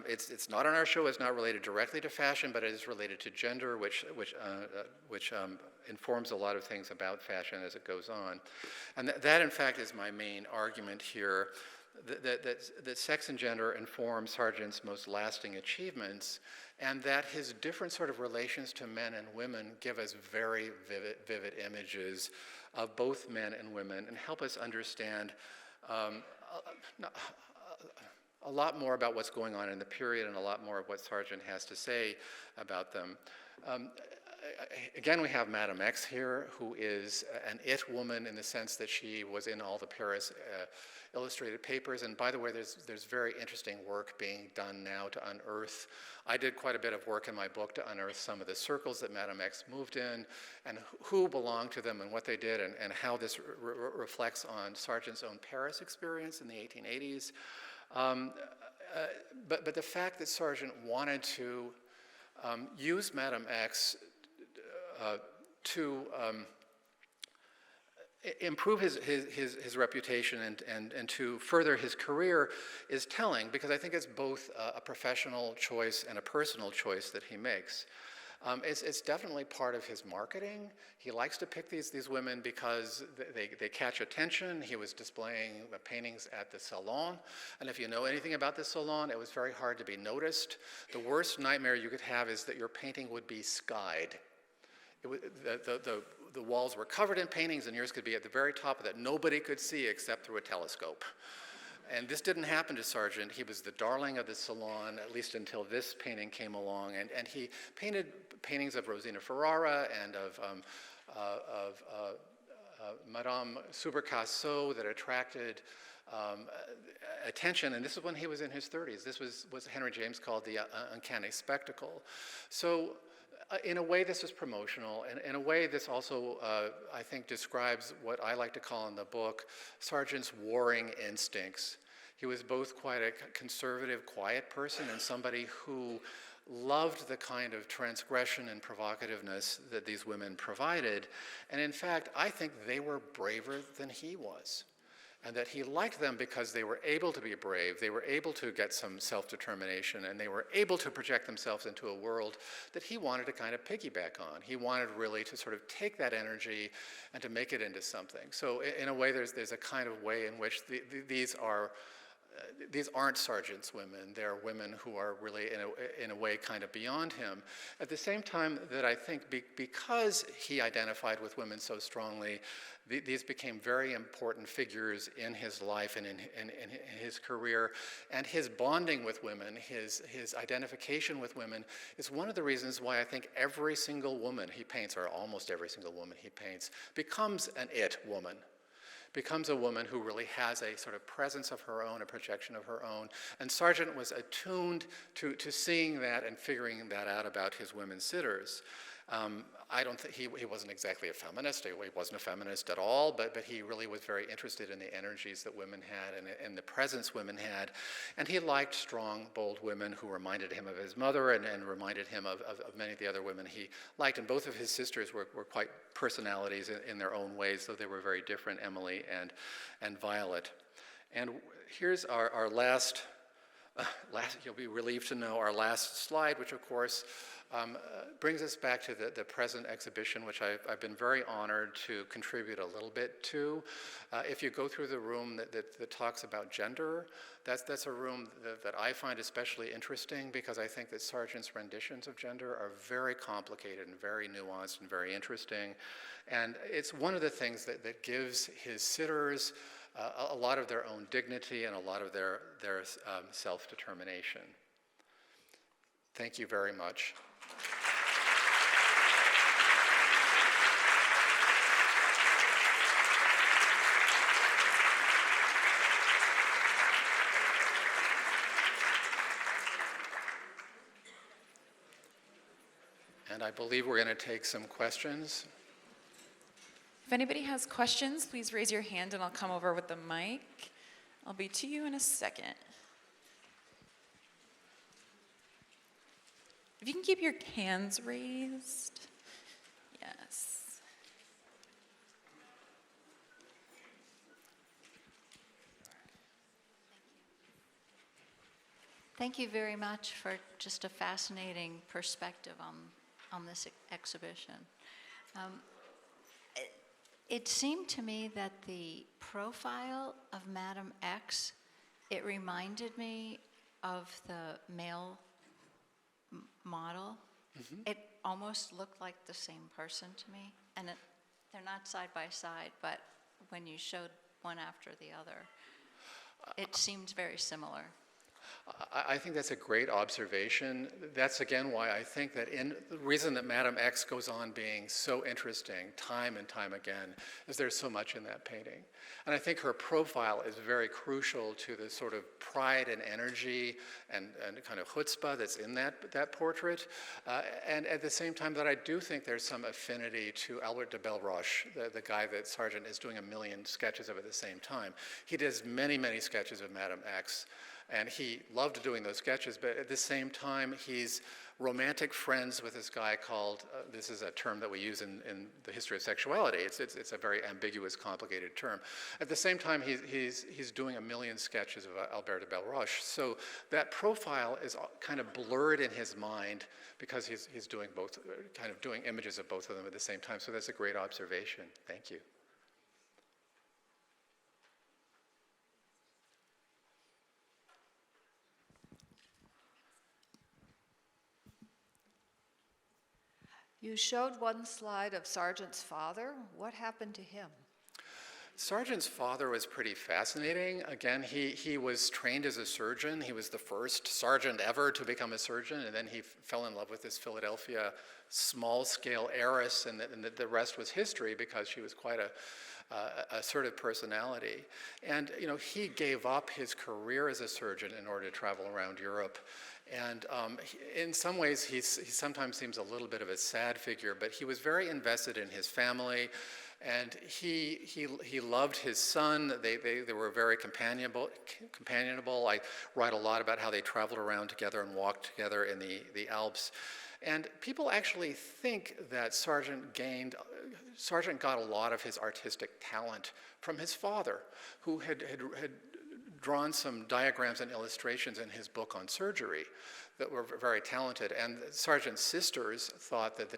It's not on our show, it's not related directly to fashion, but it is related to gender, which informs a lot of things about fashion as it goes on. And that in fact, is my main argument here, that sex and gender inform Sargent's most lasting achievements, and that his different sort of relations to men and women give us very vivid images of both men and women and help us understand a lot more about what's going on in the period and a lot more of what Sargent has to say about them. Again, we have Madame X here, who is an it woman in the sense that she was in all the Paris illustrated papers. And by the way, there's very interesting work being done now to unearth. I did quite a bit of work in my book to unearth some of the circles that Madame X moved in and who belonged to them and what they did and how this reflects on Sargent's own Paris experience in the 1880s. But the fact that Sargent wanted to use Madame X to improve his reputation and to further his career is telling, because I think it's both a professional choice and a personal choice that he makes. It's definitely part of his marketing. He likes to pick these women because they catch attention. He was displaying paintings at the Salon, and if you know anything about the Salon, it was very hard to be noticed. The worst nightmare you could have is that your painting would be skied. The walls were covered in paintings, and yours could be at the very top of that. Nobody could see except through a telescope. And this didn't happen to Sargent. He was the darling of the Salon, at least until this painting came along. And he painted paintings of Rosina Ferrara and of Madame Subercaseaux that attracted attention. And this is when he was in his 30s. This was what Henry James called the uncanny spectacle. So in a way, this is promotional. And in a way, this also, I think, describes what I like to call in the book Sargent's warring instincts. He was both quite a conservative, quiet person and somebody who loved the kind of transgression and provocativeness that these women provided. And in fact, I think they were braver than he was. And that he liked them because they were able to be brave, they were able to get some self-determination, and they were able to project themselves into a world that he wanted to kind of piggyback on. He wanted really to sort of take that energy and to make it into something. So in a way, there's a kind of way in which these aren't Sargent's women. They're women who are really, in a way, kind of beyond him. At the same time that I think because he identified with women so strongly, these became very important figures in his life and in his career. And his bonding with women, his identification with women, is one of the reasons why I think every single woman he paints, or almost every single woman he paints, becomes an it woman. Becomes a woman who really has a sort of presence of her own, a projection of her own. And Sargent was attuned to seeing that and figuring that out about his women sitters. I don't think he wasn't exactly a feminist. He wasn't a feminist at all, but he really was very interested in the energies that women had and the presence women had. And he liked strong, bold women who reminded him of his mother and reminded him of many of the other women he liked. And both of his sisters were quite personalities in their own ways, though they were very different, Emily and Violet. And here's our last, you'll be relieved to know, our last slide, which of course brings us back to the present exhibition, which I've been very honored to contribute a little bit to. If you go through the room that talks about gender, that's a room that I find especially interesting because I think that Sargent's renditions of gender are very complicated and very nuanced and very interesting. And it's one of the things that gives his sitters a lot of their own dignity and a lot of their self-determination. Thank you very much. And I believe we're going to take some questions. If anybody has questions, please raise your hand and I'll come over with the mic. I'll be to you in a second. If you can keep your hands raised. Yes. Thank you very much for just a fascinating perspective on this exhibition. It seemed to me that the profile of Madame X, it reminded me of the male model. Mm-hmm. It almost looked like the same person to me. And they're not side by side, but when you showed one after the other, it seemed very similar. I think that's a great observation. That's again why I think that the reason that Madame X goes on being so interesting time and time again is there's so much in that painting. And I think her profile is very crucial to the sort of pride and energy and kind of chutzpah that's in that portrait. And at the same time that I do think there's some affinity to Albert de Belleroche, the guy that Sargent is doing a million sketches of at the same time. He does many, many sketches of Madame X. And he loved doing those sketches, but at the same time, he's romantic friends with this guy called, this is a term that we use in the history of sexuality. It's a very ambiguous, complicated term. At the same time, he's doing a million sketches of Albert de Belleroche. So that profile is kind of blurred in his mind because he's doing both, kind of doing images of both of them at the same time. So that's a great observation. Thank you. You showed one slide of Sargent's father. What happened to him? Sargent's father was pretty fascinating. Again, he was trained as a surgeon. He was the first sergeant ever to become a surgeon, and then he fell in love with this Philadelphia small-scale heiress, and the rest was history because she was quite a assertive personality. And he gave up his career as a surgeon in order to travel around Europe. And in some ways, he sometimes seems a little bit of a sad figure, but he was very invested in his family, and he loved his son. They were very companionable. I write a lot about how they traveled around together and walked together in the Alps. And people actually think that Sargent got a lot of his artistic talent from his father, who had drawn some diagrams and illustrations in his book on surgery that were very talented. And Sargent's sisters thought that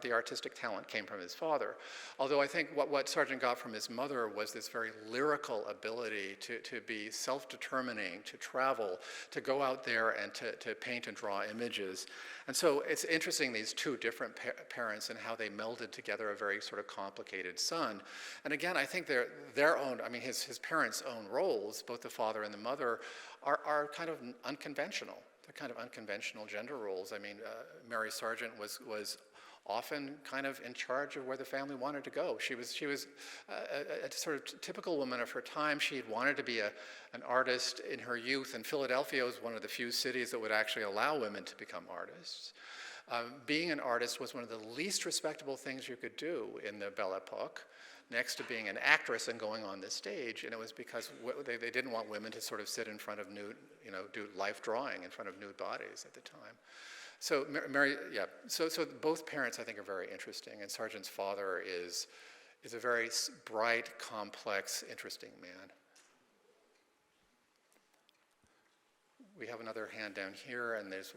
the artistic talent came from his father. Although I think what Sargent got from his mother was this very lyrical ability to be self-determining, to travel, to go out there and to paint and draw images. And so it's interesting, these two different parents and how they melded together a very sort of complicated son. And again, I think their own, his parents' own roles, both the father and the mother, are kind of unconventional. They're kind of unconventional gender roles. Mary Sargent was often kind of in charge of where the family wanted to go. She was a sort of typical woman of her time. She had wanted to be an artist in her youth, and Philadelphia was one of the few cities that would actually allow women to become artists. Being an artist was one of the least respectable things you could do in the Belle Époque, next to being an actress and going on the stage, and it was because they didn't want women to sort of sit in front of nude, do life drawing in front of nude bodies at the time. So so both parents, I think, are very interesting, and Sargent's father is a very bright, complex, interesting man. We have another hand down here, and there's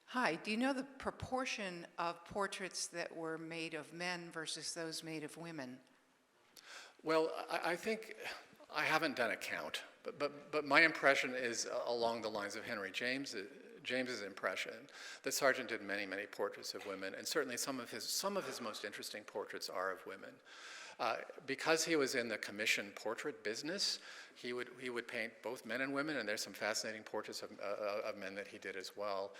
Hi, do you know the proportion of portraits that were made of men versus those made of women? Well, I think I haven't done a count, but my impression is along the lines of Henry James's impression that Sargent did many, many portraits of women, and certainly some of his most interesting portraits are of women. Because he was in the commission portrait business, he would paint both men and women, and there's some fascinating portraits of men that he did as well.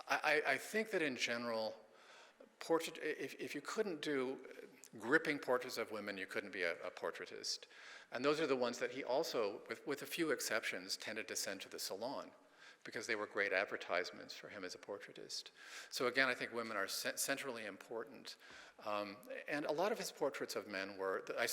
I think that in general, if you couldn't do gripping portraits of women, you couldn't be a portraitist. And those are the ones that he also, with a few exceptions, tended to send to the salon, because they were great advertisements for him as a portraitist. So again, I think women are centrally important. And a lot of his portraits of men were, I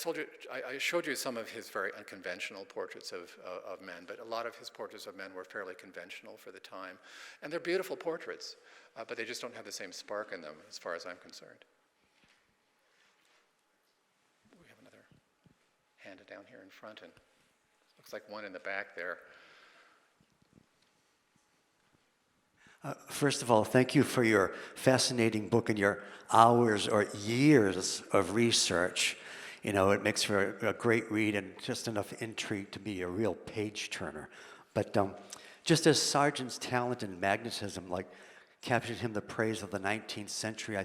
showed you some of his very unconventional portraits of men, but a lot of his portraits of men were fairly conventional for the time. And they're beautiful portraits, but they just don't have the same spark in them as far as I'm concerned. We have another hand down here in front, and looks like one in the back there. First of all, thank you for your fascinating book and your hours or years of research. You know, it makes for a great read and just enough intrigue to be a real page turner. But just as Sargent's talent and magnetism captured him the praise of the 19th century, I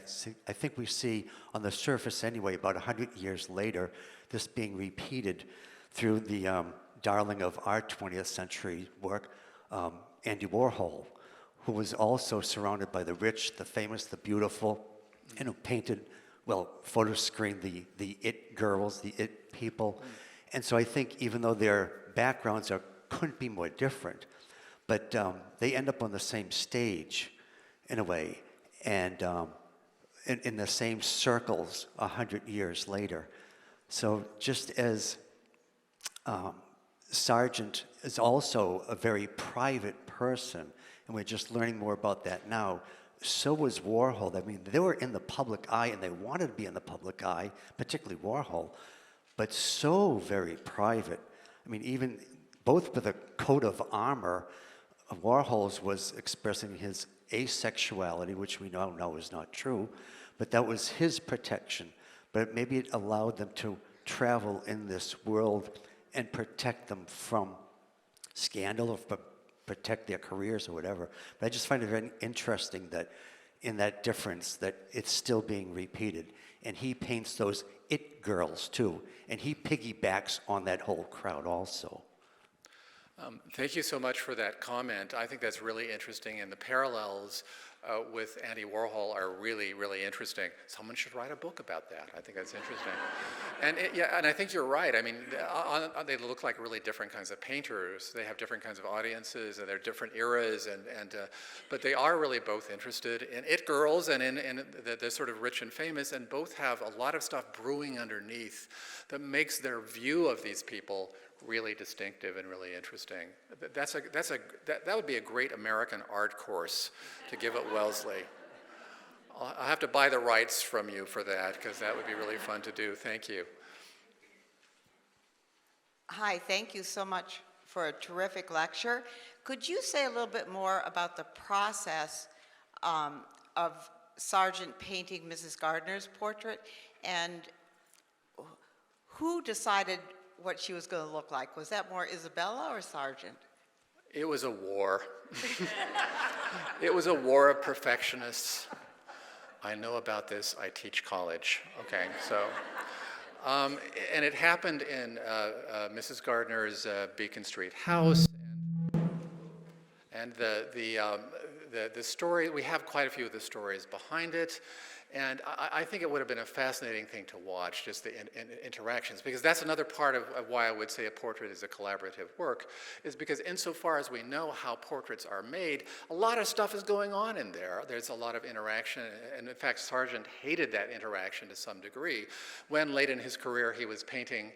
think we see on the surface anyway, about 100 years later, this being repeated through the darling of our 20th century work, Andy Warhol, who was also surrounded by the rich, the famous, the beautiful, and who painted, photo screened the it girls, the it people. And so I think even though their backgrounds couldn't be more different, but they end up on the same stage in a way, and in the same circles 100 years later. So just as Sargent is also a very private person, and we're just learning more about that now, so was Warhol. I mean, they were in the public eye, and they wanted to be in the public eye, particularly Warhol, but so very private. I mean, even both with a coat of armor, Warhol's was expressing his asexuality, which we now know is not true, but that was his protection. But maybe it allowed them to travel in this world and protect them from scandal or protect their careers or whatever. But I just find it very interesting that in that difference that it's still being repeated. And he paints those it girls too. And he piggybacks on that whole crowd also. Thank you so much for that comment. I think that's really interesting, and the parallels with Andy Warhol are really, really interesting. Someone should write a book about that. I think that's interesting. And I think you're right. I mean, they look like really different kinds of painters. They have different kinds of audiences, and they're different eras, but they are really both interested in it girls and in the sort of rich and famous, and both have a lot of stuff brewing underneath that makes their view of these people really distinctive and really interesting. That would be a great American art course to give at Wellesley. I'll have to buy the rights from you for that, because that would be really fun to do. Thank you. Hi, thank you so much for a terrific lecture. Could you say a little bit more about the process of Sargent painting Mrs. Gardner's portrait, and who decided what she was going to look like? Was that more Isabella or Sargent? It was a war. It was a war of perfectionists. I know about this. I teach college. Okay, so, and it happened in Mrs. Gardner's Beacon Street house, and the story. We have quite a few of the stories behind it. And I think it would have been a fascinating thing to watch, just the interactions, because that's another part of why I would say a portrait is a collaborative work, is because insofar as we know how portraits are made, a lot of stuff is going on in there. There's a lot of interaction, and in fact, Sargent hated that interaction to some degree. When late in his career he was painting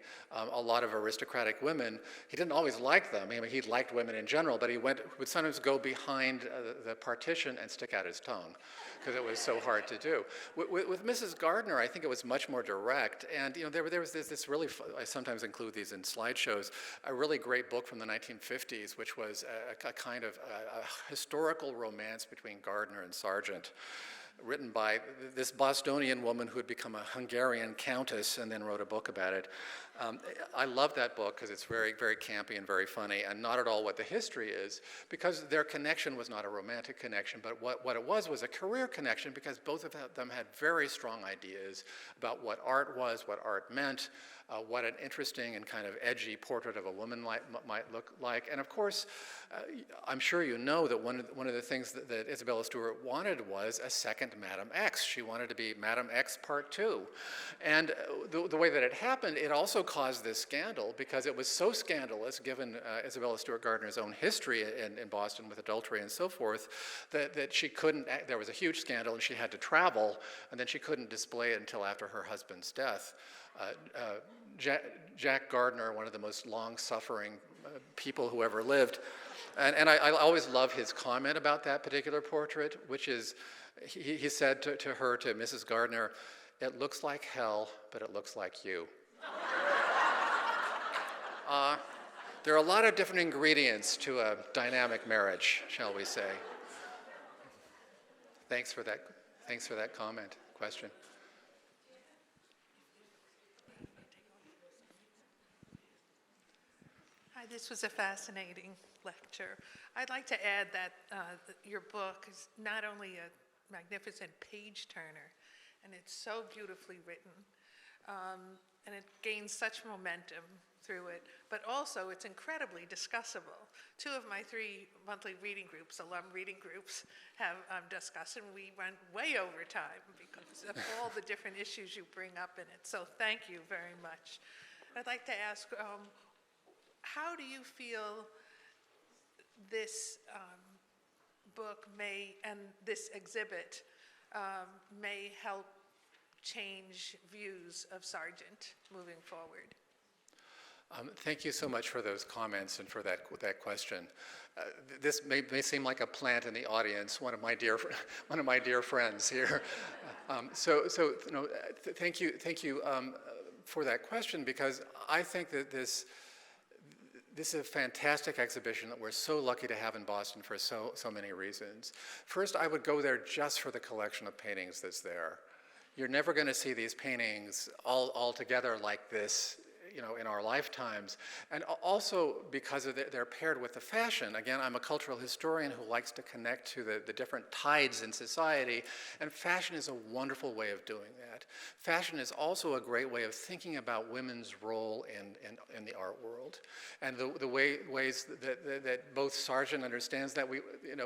a lot of aristocratic women, he didn't always like them. I mean, he liked women in general, but he would sometimes go behind the partition and stick out his tongue, because it was so hard to do. With Mrs. Gardner, I think it was much more direct, and there was this really, I sometimes include these in slideshows, a really great book from the 1950s, which was a kind of a historical romance between Gardner and Sargent, written by this Bostonian woman who had become a Hungarian countess and then wrote a book about it. I love that book because it's very, very campy and very funny, and not at all what the history is, because their connection was not a romantic connection, but what it was a career connection, because both of them had very strong ideas about what art was, what art meant, what an interesting and kind of edgy portrait of a woman might look like. And of course, I'm sure you know that one of the things that Isabella Stewart wanted was a second Madame X. She wanted to be Madame X Part 2. And the way that it happened, it also caused this scandal because it was so scandalous, given Isabella Stewart Gardner's own history in Boston with adultery and so forth, that she couldn't, there was a huge scandal and she had to travel, and then she couldn't display it until after her husband's death. Jack Gardner, one of the most long-suffering people who ever lived, and I always love his comment about that particular portrait, which is, he said to her, to Mrs. Gardner, "It looks like hell, but it looks like you." There are a lot of different ingredients to a dynamic marriage, shall we say. Thanks for that comment, question. Hi, this was a fascinating lecture. I'd like to add that your book is not only a magnificent page turner, and it's so beautifully written, and it gains such momentum through it, but also it's incredibly discussable. 2 of my 3 monthly reading groups, alum reading groups, have discussed, and we went way over time because of all the different issues you bring up in it. So thank you very much. I'd like to ask, how do you feel this book may, and this exhibit, may help change views of Sargent moving forward? Thank you so much for those comments and for that question. This may seem like a plant in the audience, one of my dear friends here. Thank you for that question, because I think that this is a fantastic exhibition that we're so lucky to have in Boston for so many reasons. First, I would go there just for the collection of paintings that's there. You're never going to see these paintings all together like this, in our lifetimes. And also because they're paired with the fashion. Again, I'm a cultural historian who likes to connect to the different tides in society, and fashion is a wonderful way of doing that. Fashion is also a great way of thinking about women's role in the art world, and the ways that both Sargent understands that.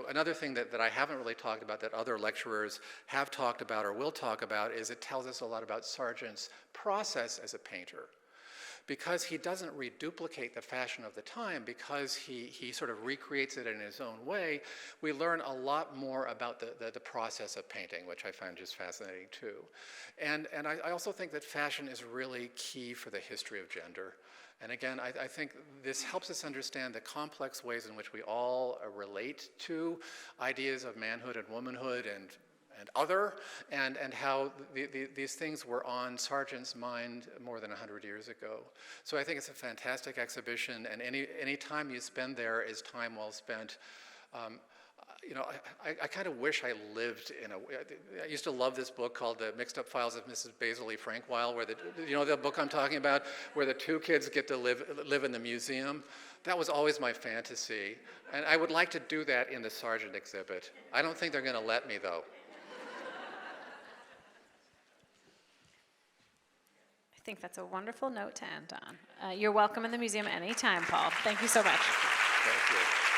Another thing that I haven't really talked about that other lecturers have talked about or will talk about is it tells us a lot about Sargent's process as a painter. Because he doesn't reduplicate the fashion of the time, because he sort of recreates it in his own way, we learn a lot more about the process of painting, which I find just fascinating too. And I also think that fashion is really key for the history of gender. And again, I think this helps us understand the complex ways in which we all relate to ideas of manhood and womanhood and other, and how these things were on Sargent's mind more than 100 years ago. So I think it's a fantastic exhibition, and any time you spend there is time well spent. I kind of wish I lived I used to love this book called The Mixed Up Files of Mrs. Basil Lee Frankweiler, where the book I'm talking about, where the 2 kids get to live in the museum. That was always my fantasy, and I would like to do that in the Sargent exhibit. I don't think they're going to let me, though. I think that's a wonderful note to end on. You're welcome in the museum anytime, Paul. Thank you so much. Thank you.